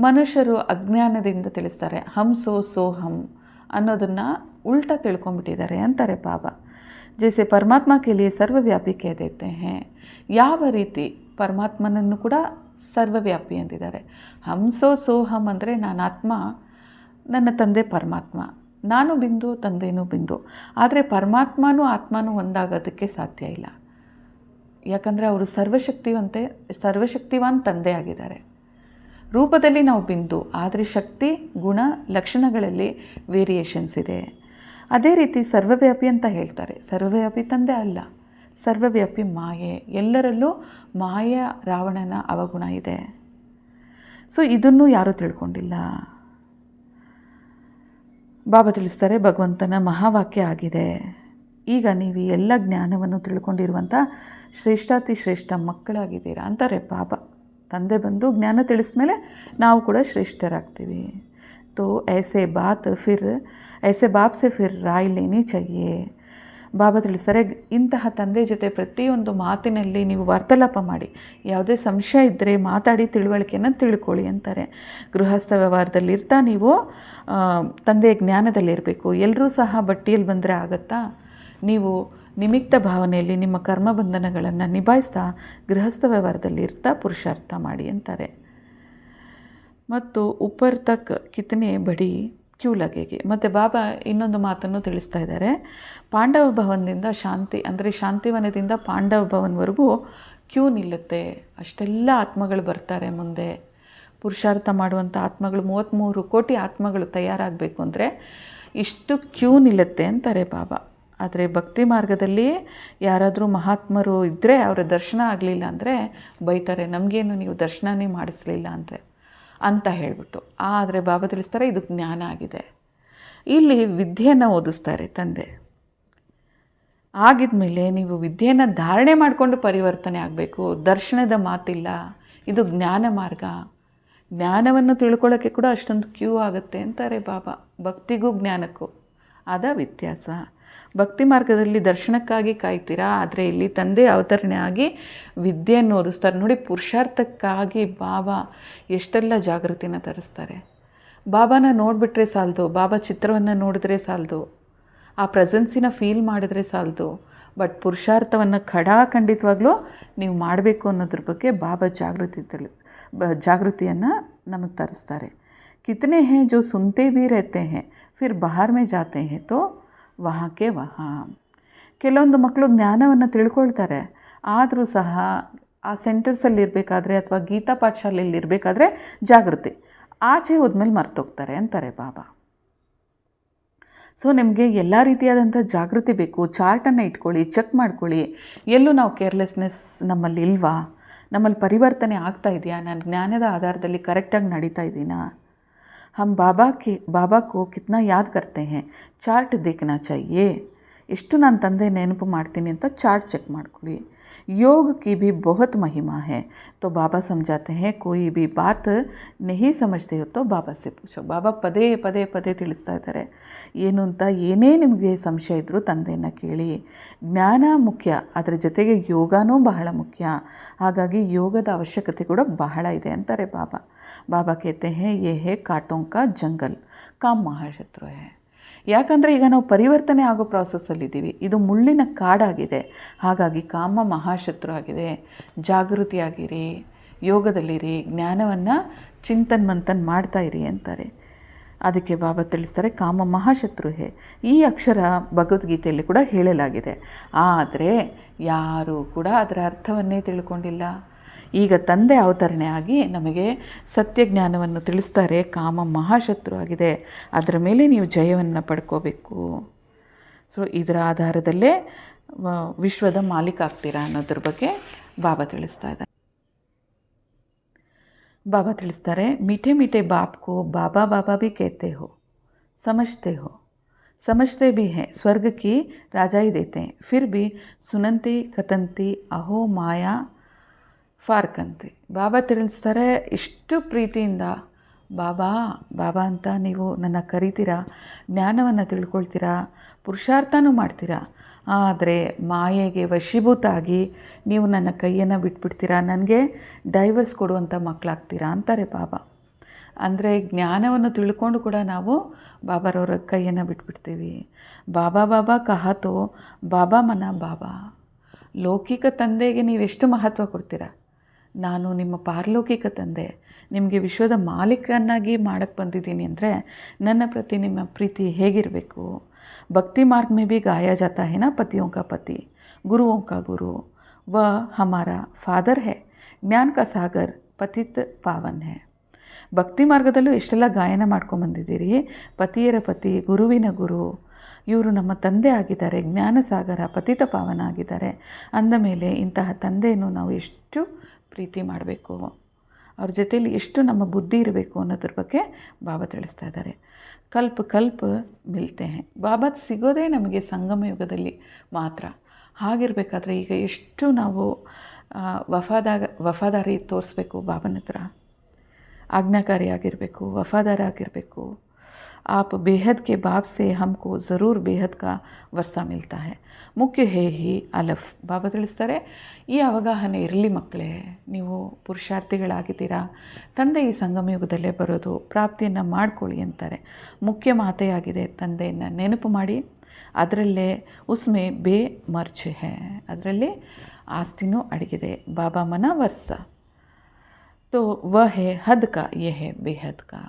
ಮನುಷ್ಯರು ಅಜ್ಞಾನದಿಂದ ತಿಳಿಸ್ತಾರೆ. ಹಂಸೋ ಸೋಹಂ ಅನ್ನೋದನ್ನು ಉಲ್ಟಾ ತಿಳ್ಕೊಂಬಿಟ್ಟಿದ್ದಾರೆ ಅಂತಾರೆ ಬಾಬಾ. ಜೈಸೆ ಪರಮಾತ್ಮ ಕೆ ಲಿಯೆ ಸರ್ವವ್ಯಾಪಿ ಕೇ ದೇತೆ ಹೇ. ಯಾವ ರೀತಿ ಪರಮಾತ್ಮನನ್ನು ಕೂಡ ಸರ್ವವ್ಯಾಪಿ ಅಂತಿದ್ದಾರೆ. ಹಂಸೋ ಸೋಹಂ ಅಂದರೆ ನಾನು ಆತ್ಮ, ನನ್ನ ತಂದೆ ಪರಮಾತ್ಮ, ನಾನು ಬಿಂದು, ತಂದೆನೂ ಬಿಂದು. ಆದರೆ ಪರಮಾತ್ಮನೂ ಆತ್ಮನೂ ಒಂದಾಗೋದಕ್ಕೆ ಸಾಧ್ಯ ಇಲ್ಲ. ಯಾಕಂದರೆ ಅವರು ಸರ್ವಶಕ್ತಿವಾನ್ ತಂದೆ ಆಗಿದ್ದಾರೆ. ರೂಪದಲ್ಲಿ ನಾವು ಬಿಂದು, ಆದರೆ ಶಕ್ತಿ, ಗುಣ, ಲಕ್ಷಣಗಳಲ್ಲಿ ವೇರಿಯೇಷನ್ಸ್ ಇದೆ. ಅದೇ ರೀತಿ ಸರ್ವವ್ಯಾಪಿ ಅಂತ ಹೇಳ್ತಾರೆ. ಸರ್ವವ್ಯಾಪಿ ತಂದೆ ಅಲ್ಲ, ಸರ್ವವ್ಯಾಪಿ ಮಾಯೆ. ಎಲ್ಲರಲ್ಲೂ ಮಾಯ ರಾವಣನ ಅವಗುಣ ಇದೆ. ಸೊ ಇದನ್ನು ಯಾರೂ ತಿಳ್ಕೊಂಡಿಲ್ಲ. ಬಾಬಾ ತಿಳಿಸ್ತಾರೆ, ಭಗವಂತನ ಮಹಾವಾಕ್ಯ ಆಗಿದೆ. ಈಗ ನೀವು ಎಲ್ಲ ಜ್ಞಾನವನ್ನು ತಿಳ್ಕೊಂಡಿರುವಂಥ ಶ್ರೇಷ್ಠಾತಿ ಶ್ರೇಷ್ಠ ಮಕ್ಕಳಾಗಿದ್ದೀರಾ ಅಂತಾರೆ ಬಾಬಾ. ತಂದೆ ಬಂದು ಜ್ಞಾನ ತಿಳಿಸ್ಮೇಲೆ ನಾವು ಕೂಡ ಶ್ರೇಷ್ಠರಾಗ್ತೀವಿ. तो ऐसे बाप से फिर राय लेनी चाहिए. ಬಾಬಾ ತಿಳಿಸ್ತಾರೆ, ಇಂತಹ ತಂದೆ ಜೊತೆ ಪ್ರತಿಯೊಂದು ಮಾತಿನಲ್ಲಿ ನೀವು ವಾರ್ತಾಲಾಪ ಮಾಡಿ, ಯಾವುದೇ ಸಂಶಯ ಇದ್ದರೆ ಮಾತಾಡಿ ತಿಳುವಳಿಕೆಯನ್ನು ತಿಳ್ಕೊಳ್ಳಿ ಅಂತಾರೆ. ಗೃಹಸ್ಥ ವ್ಯವಹಾರದಲ್ಲಿರ್ತಾ ನೀವು ತಂದೆಯ ಜ್ಞಾನದಲ್ಲಿರಬೇಕು. ಎಲ್ಲರೂ ಸಹ ಬಟ್ಟಿಯಲ್ಲಿ ಬಂದರೆ ಆಗುತ್ತಾ? ನೀವು ನಿಮಿತ್ತ ಭಾವನೆಯಲ್ಲಿ ನಿಮ್ಮ ಕರ್ಮಬಂಧನಗಳನ್ನು ನಿಭಾಯಿಸ್ತಾ ಗೃಹಸ್ಥ ವ್ಯವಹಾರದಲ್ಲಿ ಇರ್ತಾ ಪುರುಷಾರ್ಥ ಮಾಡಿ ಅಂತಾರೆ. ಮತ್ತು ಉಪ್ಪರ್ ತಕ್ ಕಿತನೆ ಬಡಿ ಕ್ಯೂ ಲಗೆಗೆ. ಮತ್ತು ಬಾಬಾ ಇನ್ನೊಂದು ಮಾತನ್ನು ತಿಳಿಸ್ತಾ ಇದ್ದಾರೆ. ಪಾಂಡವ ಭವನದಿಂದ ಶಾಂತಿ ಅಂದರೆ ಶಾಂತಿವನದಿಂದ ಪಾಂಡವ ಭವನವರೆಗೂ ಕ್ಯೂ ನಿಲ್ಲುತ್ತೆ. ಅಷ್ಟೆಲ್ಲ ಆತ್ಮಗಳು ಬರ್ತಾರೆ ಮುಂದೆ. ಪುರುಷಾರ್ಥ ಮಾಡುವಂಥ ಆತ್ಮಗಳು 33 ಕೋಟಿ ಆತ್ಮಗಳು ತಯಾರಾಗಬೇಕು ಅಂದರೆ ಇಷ್ಟು ಕ್ಯೂ ನಿಲ್ಲುತ್ತೆ ಅಂತಾರೆ ಬಾಬಾ. ಆದರೆ ಭಕ್ತಿ ಮಾರ್ಗದಲ್ಲಿ ಯಾರಾದರೂ ಮಹಾತ್ಮರು ಇದ್ದರೆ ಅವರ ದರ್ಶನ ಆಗಲಿಲ್ಲ ಅಂದರೆ ಬೈತಾರೆ, ನಮಗೇನು ನೀವು ದರ್ಶನನೇ ಮಾಡಿಸ್ಲಿಲ್ಲ ಅಂತ ಹೇಳಿಬಿಟ್ಟು. ಆದರೆ ಬಾಬಾ ತಿಳಿಸ್ತಾರೆ, ಇದು ಜ್ಞಾನ ಆಗಿದೆ. ಇಲ್ಲಿ ವಿದ್ಯೆಯನ್ನು ಓದಿಸ್ತಾರೆ ತಂದೆ. ಆಗಿದ್ಮೇಲೆ ನೀವು ವಿದ್ಯೆಯನ್ನು ಧಾರಣೆ ಮಾಡಿಕೊಂಡು ಪರಿವರ್ತನೆ ಆಗಬೇಕು. ದರ್ಶನದ ಮಾತಿಲ್ಲ, ಇದು ಜ್ಞಾನ ಮಾರ್ಗ. ಜ್ಞಾನವನ್ನು ತಿಳ್ಕೊಳ್ಳೋಕ್ಕೆ ಕೂಡ ಅಷ್ಟೊಂದು ಕ್ಯೂ ಆಗುತ್ತೆ ಅಂತಾರೆ ಬಾಬಾ. ಭಕ್ತಿಗೂ ಜ್ಞಾನಕ್ಕೂ ಆದ ವ್ಯತ್ಯಾಸ. ಭಕ್ತಿ ಮಾರ್ಗದಲ್ಲಿ ದರ್ಶನಕ್ಕಾಗಿ ಕಾಯ್ತೀರಾ, ಆದರೆ ಇಲ್ಲಿ ತಂದೆ ಅವತರಣೆ ಆಗಿ ವಿದ್ಯೆಯನ್ನು ಓದಿಸ್ತಾರೆ. ನೋಡಿ, ಪುರುಷಾರ್ಥಕ್ಕಾಗಿ ಬಾಬಾ ಎಷ್ಟೆಲ್ಲ ಜಾಗೃತಿನ ತರಿಸ್ತಾರೆ. ಬಾಬಾನ ನೋಡಿಬಿಟ್ರೆ ಸಾಲದು, ಬಾಬಾ ಚಿತ್ರವನ್ನು ನೋಡಿದ್ರೆ ಸಾಲದು, ಆ ಪ್ರೆಸೆನ್ಸಿನ ಫೀಲ್ ಮಾಡಿದ್ರೆ ಸಾಲದು. ಬಟ್ ಪುರುಷಾರ್ಥವನ್ನು ಖಂಡಿತವಾಗ್ಲೂ ನೀವು ಮಾಡಬೇಕು ಅನ್ನೋದ್ರ ಬಗ್ಗೆ ಬಾಬಾ ಜಾಗೃತಿಯನ್ನು ನಮಗೆ ತರಿಸ್ತಾರೆ. ಕಿತನೆ ಹೇ ಜೋ ಸುನ್ತೆ ಭೀ रहते हैं फिर बाहर में जाते हैं तो ವಹಾಕೆ ವಹಾ. ಕೆಲವೊಂದು ಮಕ್ಕಳು ಜ್ಞಾನವನ್ನು ತಿಳ್ಕೊಳ್ತಾರೆ, ಆದರೂ ಸಹ ಆ ಸೆಂಟರ್ಸಲ್ಲಿರಬೇಕಾದ್ರೆ ಅಥವಾ ಗೀತಾ ಪಾಠಶಾಲೆಯಲ್ಲಿ ಇರಬೇಕಾದ್ರೆ ಜಾಗೃತಿ, ಆಚೆ ಹೋದ್ಮೇಲೆ ಮರ್ತೋಗ್ತಾರೆ ಅಂತಾರೆ ಬಾಬಾ. ಸೊ ನಿಮಗೆ ಎಲ್ಲ ರೀತಿಯಾದಂಥ ಜಾಗೃತಿ ಬೇಕು. ಚಾರ್ಟನ್ನು ಇಟ್ಕೊಳ್ಳಿ, ಚೆಕ್ ಮಾಡ್ಕೊಳ್ಳಿ. ಎಲ್ಲೂ ನಾವು ಕೇರ್ಲೆಸ್ನೆಸ್ ನಮ್ಮಲ್ಲಿ ಇಲ್ವಾ, ನಮ್ಮಲ್ಲಿ ಪರಿವರ್ತನೆ ಆಗ್ತಾ ಇದೆಯಾ, ನಾನು ಜ್ಞಾನದ ಆಧಾರದಲ್ಲಿ ಕರೆಕ್ಟಾಗಿ ನಡೀತಾ ಇದ್ದೀನಾ. हम बाबा को कितना याद करते हैं, ಚಾರ್ಟ್ देखना चाहिए. ಎಷ್ಟು ನಾನು ತಂದೆ ನೆನಪು ಮಾಡ್ತೀನಿ ಅಂತ ಚಾರ್ಟ್ ಚೆಕ್ ಮಾಡ್ಕೊಳ್ಳಿ. योग की भी बहुत महिमा है, तो बाबा समझाते हैं कोई भी बात नहीं समझते हो तो बाबा से पूछो. ಬಾಬಾ ಪದೇ ಪದೇ ಪದೇ ತಿಳಿಸ್ತಾ ಇದ್ದಾರೆ, ಏನು ಅಂತ ಏನೇ ನಿಮಗೆ ಸಂಶಯ ಇದ್ದರೂ ತಂದೆಯನ್ನು ಕೇಳಿ. ಜ್ಞಾನ ಮುಖ್ಯ, ಅದರ ಜೊತೆಗೆ ಯೋಗನೂ ಬಹಳ ಮುಖ್ಯ. ಹಾಗಾಗಿ ಯೋಗದ ಅವಶ್ಯಕತೆ ಕೂಡ ಬಹಳ ಇದೆ ಅಂತಾರೆ ಬಾಬಾ. ಬಾಬಾ कहते हैं ये है कांटों का जंगल, काम महाशत्रु है. ಯಾಕಂದರೆ ಈಗ ನಾವು ಪರಿವರ್ತನೆ ಆಗೋ ಪ್ರಾಸೆಸ್ಸಲ್ಲಿದ್ದೀವಿ. ಇದು ಮುಳ್ಳಿನ ಕಾಡಾಗಿದೆ. ಹಾಗಾಗಿ ಕಾಮ ಮಹಾಶತ್ರು ಆಗಿದೆ. ಜಾಗೃತಿಯಾಗಿರಿ, ಯೋಗದಲ್ಲಿರಿ, ಜ್ಞಾನವನ್ನು ಚಿಂತನ್ ಮಾಡ್ತಾಯಿರಿ ಅಂತಾರೆ. ಅದಕ್ಕೆ ಬಾಬಾ ತಿಳಿಸ್ತಾರೆ, ಕಾಮ ಮಹಾಶತ್ರು ಹೇ. ಈ ಅಕ್ಷರ ಭಗವದ್ಗೀತೆಯಲ್ಲಿ ಕೂಡ ಹೇಳಲಾಗಿದೆ. ಆದರೆ ಯಾರೂ ಕೂಡ ಅದರ ಅರ್ಥವನ್ನೇ ತಿಳ್ಕೊಂಡಿಲ್ಲ. ಈಗ ತಂದೆ ಅವತರಣೆ ಆಗಿ ನಮಗೆ ಸತ್ಯ ಜ್ಞಾನವನ್ನು ತಿಳಿಸ್ತಾರೆ. ಕಾಮ ಮಹಾಶತ್ರು ಆಗಿದೆ, ಅದರ ಮೇಲೆ ನೀವು ಜಯವನ್ನು ಪಡ್ಕೋಬೇಕು. ಸೊ ಇದರ ಆಧಾರದಲ್ಲೇ ವಿಶ್ವದ ಮಾಲೀಕ ಆಗ್ತೀರಾ ಅನ್ನೋದ್ರ ಬಗ್ಗೆ ಬಾಬಾ ತಿಳಿಸ್ತಾ ಇದ್ದಾರೆ. ಬಾಬಾ ತಿಳಿಸ್ತಾರೆ, ಮೀಠೆ ಮೀಠೆ ಬಾಪ್ ಕೋ ಬಾಬಾ ಬಾಬಾ ಭಿ कहते हो, समझते भी हैं, स्वर्ग की राजाई देते हैं, फिर भी सुनंती कतंती अहो माया ಫಾರ್ಕಂತೆ. ಬಾಬಾ ತಿಳಿಸ್ತಾರೆ, ಎಷ್ಟು ಪ್ರೀತಿಯಿಂದ ಬಾಬಾ ಬಾಬಾ ಅಂತ ನೀವು ನನ್ನ ಕರಿತೀರಾ, ಜ್ಞಾನವನ್ನು ತಿಳ್ಕೊಳ್ತೀರಾ, ಪುರುಷಾರ್ಥನೂ ಮಾಡ್ತೀರಾ. ಆದರೆ ಮಾಯೆಗೆ ವಶೀಭೂತ ಆಗಿ ನೀವು ನನ್ನ ಕೈಯನ್ನು ಬಿಟ್ಬಿಡ್ತೀರಾ, ನನಗೆ ಡೈವರ್ಸ್ ಕೊಡುವಂಥ ಮಕ್ಕಳಾಗ್ತೀರಾ ಅಂತಾರೆ ಬಾಬಾ. ಅಂದರೆ ಜ್ಞಾನವನ್ನು ತಿಳ್ಕೊಂಡು ಕೂಡ ನಾವು ಬಾಬಾರವರ ಕೈಯನ್ನು ಬಿಟ್ಬಿಡ್ತೀವಿ. ಬಾಬಾ ಬಾಬಾ ಕಹಾತೋ ಬಾಬಾ ಮನ ಬಾಬಾ. ಲೌಕಿಕ ತಂದೆಗೆ ನೀವೆಷ್ಟು ಮಹತ್ವ ಕೊಡ್ತೀರಾ. ನಾನು ನಿಮ್ಮ ಪಾರಲೌಕಿಕ ತಂದೆ, ನಿಮಗೆ ವಿಶ್ವದ ಮಾಲೀಕನಾಗಿ ಮಾಡಕ್ಕೆ ಬಂದಿದ್ದೀನಿ ಅಂದರೆ ನನ್ನ ಪ್ರತಿ ನಿಮ್ಮ ಪ್ರೀತಿ ಹೇಗಿರಬೇಕು. ಭಕ್ತಿ ಮಾರ್ಗ में भी गाया जाता है ना, पतियों का पति गुरुओं का गुरु वह हमारा फादर है, ज्ञान का सागर पतित पावन है. ಭಕ್ತಿ ಮಾರ್ಗದಲ್ಲೂ ಎಷ್ಟೆಲ್ಲ ಗಾಯನ ಮಾಡ್ಕೊಂಬಂದಿದ್ದೀರಿ. ಪತಿಯರ ಪತಿ, ಗುರುವಿನ ಗುರು, ಇವರು ನಮ್ಮ ತಂದೆ ಆಗಿದ್ದಾರೆ, ಜ್ಞಾನಸಾಗರ, ಪತಿತ ಪಾವನ ಆಗಿದ್ದಾರೆ. ಅಂದಮೇಲೆ ಇಂತಹ ತಂದೆಯನ್ನು ನಾವು ಎಷ್ಟು ಪ್ರೀತಿ ಮಾಡಬೇಕು, ಅವ್ರ ಜೊತೆಯಲ್ಲಿ ಎಷ್ಟು ನಮ್ಮ ಬುದ್ಧಿ ಇರಬೇಕು ಅನ್ನೋದ್ರ ಬಗ್ಗೆ ಬಾಬಾ ತಿಳಿಸ್ತಾ ಇದ್ದಾರೆ. ಕಲ್ಪ ಮಿಲ್ತೆ ಹೇ. ಬಾಬಾ ಸಿಗೋದೇ ನಮಗೆ ಸಂಗಮ ಯುಗದಲ್ಲಿ ಮಾತ್ರ. ಹಾಗಿರಬೇಕಾದ್ರೆ ಈಗ ಎಷ್ಟು ನಾವು ವಫಾದಾರಿ ತೋರಿಸ್ಬೇಕು ಬಾಬನ ಹತ್ರ. ಆಜ್ಞಾಕಾರಿಯಾಗಿರಬೇಕು, ವಫಾದಾರ ಆಗಿರಬೇಕು. आप बेहद के बाप से हमको ज़रूर बेहद का वर्षा मिलता है. ಮುಖ್ಯ ಹೇ ಹಿ ಅಲಫ್. ಬಾಬಾ ತಿಳಿಸ್ತಾರೆ, ಈ ಅವಗಾಹನೆ ಇರಲಿ ಮಕ್ಕಳೇ, ನೀವು ಪುರುಷಾರ್ಥಿಗಳಾಗಿದ್ದೀರಾ, ತಂದೆ ಈ ಸಂಗಮಯುಗದಲ್ಲೇ ಬರೋದು, ಪ್ರಾಪ್ತಿಯನ್ನು ಮಾಡ್ಕೊಳ್ಳಿ ಅಂತಾರೆ. ಮುಖ್ಯ ಮಾತೇ ಆಗಿದೆ, ತಂದೆಯನ್ನು ನೆನಪು ಮಾಡಿ. ಅದರಲ್ಲೇ ಉಸ್ಮೆ ಬೇ ಮರ್ಚ್ ಹೇ, ಅದರಲ್ಲಿ ಆಸ್ತಿನೂ ಅಡಗಿದೆ. ಬಾಬಾ ಮನ ವರ್ಷ ತೋ ವ ಹೇ ಹದ್ ಕಾ ಯೇ ಹೇ ಬೇಹದ್ ಕಾ.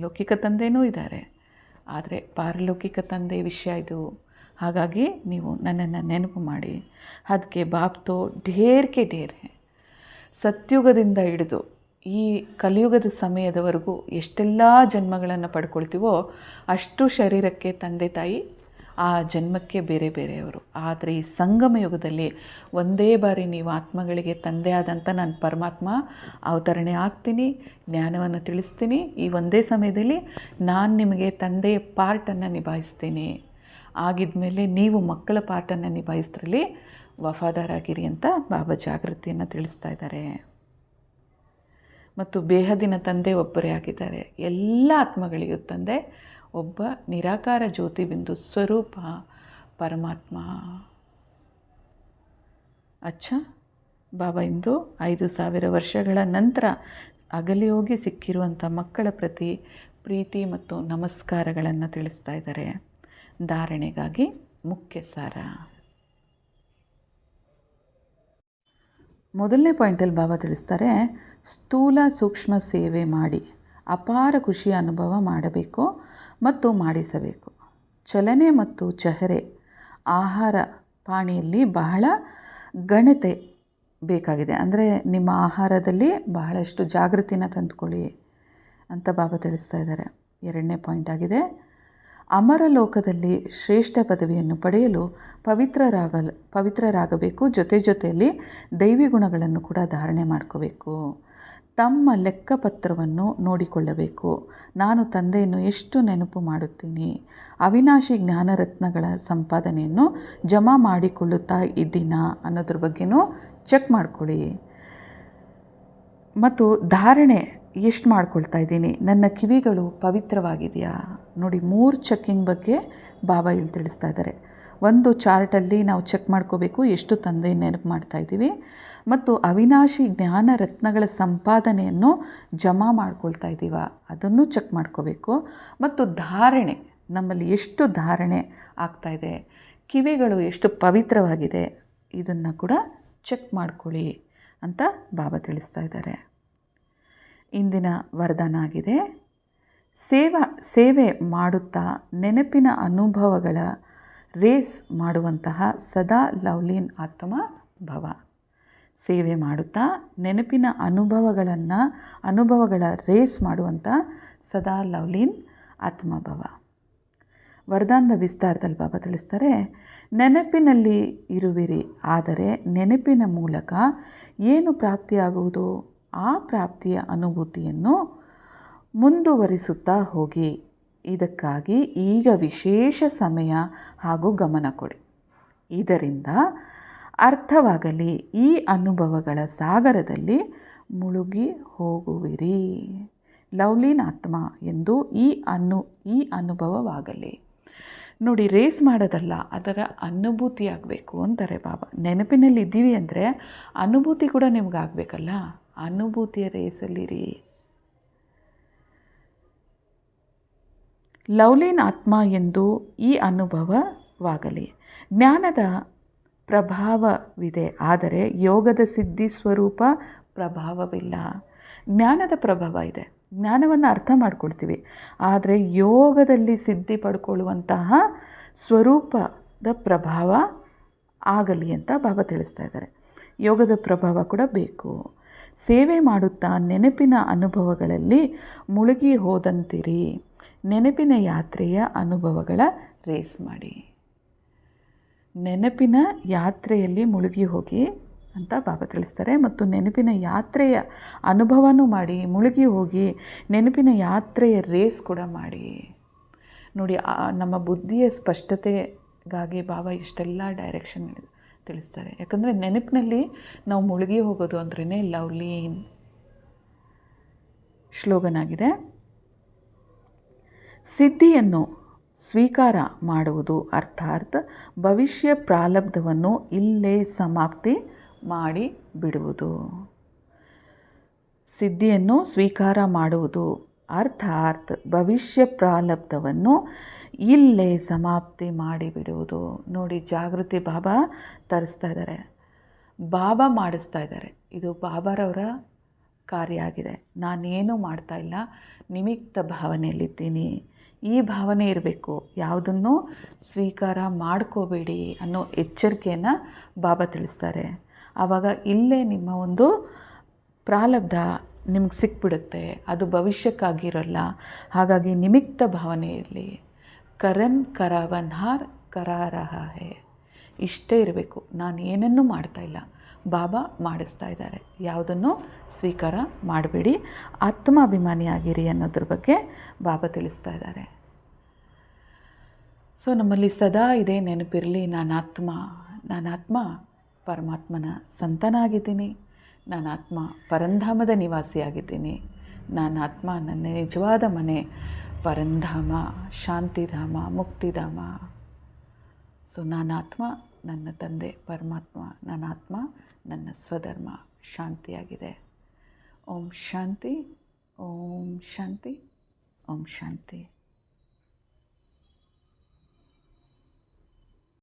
ಲೌಕಿಕ ತಂದೆಯೂ ಇದ್ದಾರೆ, ಆದರೆ ಪಾರಲೌಕಿಕ ತಂದೆ ವಿಷಯ ಇದು. ಹಾಗಾಗಿ ನೀವು ನನ್ನನ್ನು ನೆನಪು ಮಾಡಿ. ಅದಕ್ಕೆ ಬಾಪ್ ತೋ ಢೇರ್ ಕೆ ಢೇರ್ ಹೇ. ಸತ್ಯುಗದಿಂದ ಹಿಡಿದು ಈ ಕಲಿಯುಗದ ಸಮಯದವರೆಗೂ ಎಷ್ಟೆಲ್ಲ ಜನ್ಮಗಳನ್ನು ಪಡ್ಕೊಳ್ತೀವೋ ಅಷ್ಟು ಶರೀರಕ್ಕೆ ತಂದೆ ತಾಯಿ ಆ ಜನ್ಮಕ್ಕೆ ಬೇರೆ ಬೇರೆಯವರು. ಆದರೆ ಈ ಸಂಗಮ ಯುಗದಲ್ಲಿ ಒಂದೇ ಬಾರಿ ನೀವು ಆತ್ಮಗಳಿಗೆ ತಂದೆ ಆದಂಥ ನಾನು ಪರಮಾತ್ಮ ಅವತರಣೆ ಆಗ್ತೀನಿ, ಜ್ಞಾನವನ್ನು ತಿಳಿಸ್ತೀನಿ. ಈ ಒಂದೇ ಸಮಯದಲ್ಲಿ ನಾನು ನಿಮಗೆ ತಂದೆಯ ಪಾರ್ಟನ್ನು ನಿಭಾಯಿಸ್ತೀನಿ. ಆಗಿದ್ಮೇಲೆ ನೀವು ಮಕ್ಕಳ ಪಾಠವನ್ನು ನಿಭಾಯಿಸೋದ್ರಲ್ಲಿ ವಫಾದಾರಾಗಿರಿ ಅಂತ ಬಾಬಾ ಜಾಗೃತಿಯನ್ನು ತಿಳಿಸ್ತಾ ಇದ್ದಾರೆ. ಮತ್ತು ಬೇಹದಿನ ತಂದೆ ಒಬ್ಬರೇ ಆಗಿದ್ದಾರೆ. ಎಲ್ಲ ಆತ್ಮಗಳಿಗೂ ತಂದೆ ಒಬ್ಬ ನಿರಾಕಾರ ಜ್ಯೋತಿ ಬಿಂದು ಸ್ವರೂಪ ಪರಮಾತ್ಮ. ಬಾಬಾ ಇಂದು 5000 ವರ್ಷಗಳ ನಂತರ ಅಗಲಿ ಹೋಗಿ ಸಿಕ್ಕಿರುವಂಥ ಮಕ್ಕಳ ಪ್ರತಿ ಪ್ರೀತಿ ಮತ್ತು ನಮಸ್ಕಾರಗಳನ್ನು ತಿಳಿಸ್ತಾ ಇದ್ದಾರೆ. ಧಾರಣೆಗಾಗಿ ಮುಖ್ಯ ಸಾರ. ಮೊದಲನೇ ಪಾಯಿಂಟಲ್ಲಿ ಬಾಬಾ ತಿಳಿಸ್ತಾರೆ, ಸ್ಥೂಲ ಸೂಕ್ಷ್ಮ ಸೇವೆ ಮಾಡಿ ಅಪಾರ ಖುಷಿಯ ಅನುಭವ ಮಾಡಬೇಕು ಮತ್ತು ಮಾಡಿಸಬೇಕು. ಚಲನೆ ಮತ್ತು ಚಹರೆ, ಆಹಾರ ಪಾಣಿಯಲ್ಲಿ ಬಹಳ ಗಣತೆ ಬೇಕಾಗಿದೆ. ಅಂದರೆ ನಿಮ್ಮ ಆಹಾರದಲ್ಲಿ ಬಹಳಷ್ಟು ಜಾಗೃತಿನ ತಂದುಕೊಳ್ಳಿ ಅಂತ ಬಾಬಾ ತಿಳಿಸ್ತಾ ಇದ್ದಾರೆ. ಎರಡನೇ ಪಾಯಿಂಟ್ ಆಗಿದೆ, ಅಮರ ಲೋಕದಲ್ಲಿ ಶ್ರೇಷ್ಠ ಪದವಿಯನ್ನು ಪಡೆಯಲು ಪವಿತ್ರರಾಗಬೇಕು. ಜೊತೆಯಲ್ಲಿ ದೈವಿ ಗುಣಗಳನ್ನು ಕೂಡ ಧಾರಣೆ ಮಾಡ್ಕೋಬೇಕು. ತಮ್ಮ ಲೆಕ್ಕಪತ್ರವನ್ನು ನೋಡಿಕೊಳ್ಳಬೇಕು. ನಾನು ತಂದೆಯನ್ನು ಎಷ್ಟು ನೆನಪು ಮಾಡುತ್ತೀನಿ, ಅವಿನಾಶಿ ಜ್ಞಾನರತ್ನಗಳ ಸಂಪಾದನೆಯನ್ನು ಜಮಾ ಮಾಡಿಕೊಳ್ಳುತ್ತಾ ಇದ್ದೀನಾ ಅನ್ನೋದ್ರ ಬಗ್ಗೆನೂ ಚೆಕ್ ಮಾಡ್ಕೊಳ್ಳಿ. ಮತ್ತು ಧಾರಣೆ ಎಷ್ಟು ಮಾಡ್ಕೊಳ್ತಾ ಇದ್ದೀನಿ, ನನ್ನ ಕಿವಿಗಳು ಪವಿತ್ರವಾಗಿದೆಯಾ ನೋಡಿ. 3 ಚೆಕ್ಕಿಂಗ್ ಬಗ್ಗೆ ಬಾಬಾ ಇಲ್ಲಿ ತಿಳಿಸ್ತಾ ಇದ್ದಾರೆ. ಒಂದು ಚಾರ್ಟಲ್ಲಿ ನಾವು ಚೆಕ್ ಮಾಡ್ಕೋಬೇಕು ಎಷ್ಟು ತಂದೆ ನೆನಪು ಮಾಡ್ತಾ ಇದ್ದೀವಿ, ಮತ್ತು ಅವಿನಾಶಿ ಜ್ಞಾನ ರತ್ನಗಳ ಸಂಪಾದನೆಯನ್ನು ಜಮಾ ಮಾಡ್ಕೊಳ್ತಾ ಇದ್ದೀವ ಅದನ್ನು ಚೆಕ್ ಮಾಡ್ಕೋಬೇಕು. ಮತ್ತು ಧಾರಣೆ, ನಮ್ಮಲ್ಲಿ ಎಷ್ಟು ಧಾರಣೆ ಆಗ್ತಾಯಿದೆ, ಕಿವಿಗಳು ಎಷ್ಟು ಪವಿತ್ರವಾಗಿದೆ, ಇದನ್ನು ಕೂಡ ಚೆಕ್ ಮಾಡ್ಕೊಳ್ಳಿ ಅಂತ ಬಾಬಾ ತಿಳಿಸ್ತಾ ಇದ್ದಾರೆ. ಇಂದಿನ ವರದಾನ ಆಗಿದೆ, ಸೇವೆ ಮಾಡುತ್ತಾ ನೆನಪಿನ ಅನುಭವಗಳ ರೇಸ್ ಮಾಡುವಂತಹ ಸದಾ ಲವ್ಲೀನ್ ಆತ್ಮ ಭವ. ಸೇವೆ ಮಾಡುತ್ತಾ ನೆನಪಿನ ಅನುಭವಗಳ ರೇಸ್ ಮಾಡುವಂಥ ಸದಾ ಲವ್ಲೀನ್ ಆತ್ಮಭವ. ವರದಾನದ ವಿಸ್ತಾರದಲ್ಲಿ ಬಾಬಾ ತಿಳಿಸ್ತಾರೆ, ನೆನಪಿನಲ್ಲಿ ಇರುವಿರಿ, ಆದರೆ ನೆನಪಿನ ಮೂಲಕ ಏನು ಪ್ರಾಪ್ತಿಯಾಗುವುದು, ಆ ಪ್ರಾಪ್ತಿಯ ಅನುಭೂತಿಯನ್ನು ಮುಂದುವರಿಸುತ್ತಾ ಹೋಗಿ. ಇದಕ್ಕಾಗಿ ಈಗ ವಿಶೇಷ ಸಮಯ ಹಾಗೂ ಗಮನ ಕೊಡಿ. ಇದರಿಂದ ಅರ್ಥವಾಗಲಿ, ಈ ಅನುಭವಗಳ ಸಾಗರದಲ್ಲಿ ಮುಳುಗಿ ಹೋಗುವಿರಿ. ಲವ್ಲೀನ್ ಆತ್ಮ ಎಂದು ಈ ಅನುಭವವಾಗಲಿ. ನೋಡಿ, ರೇಸ್ ಮಾಡೋದಲ್ಲ, ಅದರ ಅನುಭೂತಿ ಆಗಬೇಕು ಅಂತಾರೆ ಬಾಬಾ. ನೆನಪಿನಲ್ಲಿ ಇದ್ದೀವಿ ಅಂದರೆ ಅನುಭೂತಿ ಕೂಡ ನಿಮ್ಗಾಗಬೇಕಲ್ಲ, ಅನುಭೂತಿಯ ರೇಸಲ್ಲಿರಿ. ಲವ್ಲೀನ್ ಆತ್ಮ ಎಂದು ಈ ಅನುಭವವಾಗಲಿ. ಜ್ಞಾನದ ಪ್ರಭಾವವಿದೆ, ಆದರೆ ಯೋಗದ ಸಿದ್ಧಿ ಸ್ವರೂಪ ಪ್ರಭಾವವಿಲ್ಲ. ಜ್ಞಾನದ ಪ್ರಭಾವ ಇದೆ, ಜ್ಞಾನವನ್ನು ಅರ್ಥ ಮಾಡ್ಕೊಳ್ತೀವಿ, ಆದರೆ ಯೋಗದಲ್ಲಿ ಸಿದ್ಧಿ ಪಡ್ಕೊಳ್ಳುವಂತಹ ಸ್ವರೂಪದ ಪ್ರಭಾವ ಆಗಲಿ ಅಂತ ಬಾಬಾ ತಿಳಿಸ್ತಾ ಇದ್ದಾರೆ. ಯೋಗದ ಪ್ರಭಾವ ಕೂಡ ಬೇಕು. ಸೇವೆ ಮಾಡುತ್ತಾ ನೆನಪಿನ ಅನುಭವಗಳಲ್ಲಿ ಮುಳುಗಿ ಹೋದಂತಿರಿ. ನೆನಪಿನ ಯಾತ್ರೆಯ ಅನುಭವಗಳ ರೇಸ್ ಮಾಡಿ. ನೆನಪಿನ ಯಾತ್ರೆಯಲ್ಲಿ ಮುಳುಗಿ ಹೋಗಿ ಅಂತ ಬಾಬಾ ತಿಳಿಸ್ತಾರೆ. ಮತ್ತು ನೆನಪಿನ ಯಾತ್ರೆಯ ಅನುಭವನೂ ಮಾಡಿ, ಮುಳುಗಿ ಹೋಗಿ ನೆನಪಿನ ಯಾತ್ರೆಯ ರೇಸ್ ಕೂಡ ಮಾಡಿ. ನೋಡಿ, ನಮ್ಮ ಬುದ್ಧಿಯ ಸ್ಪಷ್ಟತೆಗಾಗಿ ಬಾಬಾ ಇಷ್ಟೆಲ್ಲ ಡೈರೆಕ್ಷನ್ ತಿಳಿಸ್ತಾರೆ. ಯಾಕಂದರೆ ನೆನಪಿನಲ್ಲಿ ನಾವು ಮುಳುಗಿ ಹೋಗೋದು ಅಂದ್ರೇ ಲವ್ಲೀನ್. ಶ್ಲೋಗನ್ ಆಗಿದೆ, ಸಿದ್ಧಿಯನ್ನು ಸ್ವೀಕಾರ ಮಾಡುವುದು ಅರ್ಥಾತ್ ಭವಿಷ್ಯ ಪ್ರಾರಬ್ಧವನ್ನು ಇಲ್ಲೇ ಸಮಾಪ್ತಿ ಮಾಡಿ ಬಿಡುವುದು. ಸಿದ್ಧಿಯನ್ನು ಸ್ವೀಕಾರ ಮಾಡುವುದು ಅರ್ಥಾತ್ ಭವಿಷ್ಯ ಪ್ರಾರಬ್ಧವನ್ನು ಇಲ್ಲೇ ಸಮಾಪ್ತಿ ಮಾಡಿಬಿಡುವುದು. ನೋಡಿ, ಜಾಗೃತಿ ಬಾಬಾ ತರಿಸ್ತಾ ಇದ್ದಾರೆ, ಬಾಬಾ ಮಾಡಿಸ್ತಾ ಇದ್ದಾರೆ. ಇದು ಬಾಬಾರವರ ಕಾರ್ಯ ಆಗಿದೆ. ನಾನೇನು ಮಾಡ್ತಾ ಇಲ್ಲ, ನಿಮಿತ್ತ ಭಾವನೆಯಲ್ಲಿದ್ದೀನಿ. ಈ ಭಾವನೆ ಇರಬೇಕು, ಯಾವುದನ್ನು ಸ್ವೀಕಾರ ಮಾಡ್ಕೋಬೇಡಿ ಅನ್ನೋ ಎಚ್ಚರಿಕೆಯನ್ನು ಬಾಬಾ ತಿಳಿಸ್ತಾರೆ. ಆವಾಗ ಇಲ್ಲೇ ನಿಮ್ಮ ಒಂದು ಪ್ರಾರಬ್ಧ ನಿಮ್ಗೆ ಸಿಕ್ಬಿಡುತ್ತೆ, ಅದು ಭವಿಷ್ಯಕ್ಕಾಗಿರೋಲ್ಲ. ಹಾಗಾಗಿ ನಿಮಿತ್ತ ಭಾವನೆ ಇರಲಿ. ಕರನ್ ಕರಾವನ್ ಹಾರ್ ಕರಾ ರಹಾ ಹೇ, ಇಷ್ಟೇ ಇರಬೇಕು. ನಾನು ಏನನ್ನೂ ಮಾಡ್ತಾಯಿಲ್ಲ, ಬಾಬಾ ಮಾಡಿಸ್ತಾ ಇದ್ದಾರೆ. ಯಾವುದನ್ನು ಸ್ವೀಕಾರ ಮಾಡಬೇಡಿ, ಆತ್ಮಾಭಿಮಾನಿಯಾಗಿರಿ ಅನ್ನೋದ್ರ ಬಗ್ಗೆ ಬಾಬಾ ತಿಳಿಸ್ತಾ ಇದ್ದಾರೆ. ಸೊ ನಮ್ಮಲ್ಲಿ ಸದಾ ಇದೇ ನೆನಪಿರಲಿ, ನಾನಾತ್ಮ ಪರಮಾತ್ಮನ ಸಂತಾನಾಗಿದ್ದೀನಿ. ನಾನಾತ್ಮ ಪರಂಧಾಮದ ನಿವಾಸಿಯಾಗಿದ್ದೀನಿ. ನಾನಾತ್ಮ ನನ್ನ ನಿಜವಾದ ಮನೆ ಪರಂಧಾಮ, ಶಾಂತಿಧಾಮ, ಮುಕ್ತಿಧಾಮ. ಸೊ ನಾನಾತ್ಮ ನನ್ನ ತಂದೆ ಪರಮಾತ್ಮ, ನಾನಾತ್ಮ ನನ್ನ ಸ್ವಧರ್ಮ ಶಾಂತಿಯಾಗಿದೆ. ಓಂ ಶಾಂತಿ, ಓಂ ಶಾಂತಿ, ಓಂ ಶಾಂತಿ.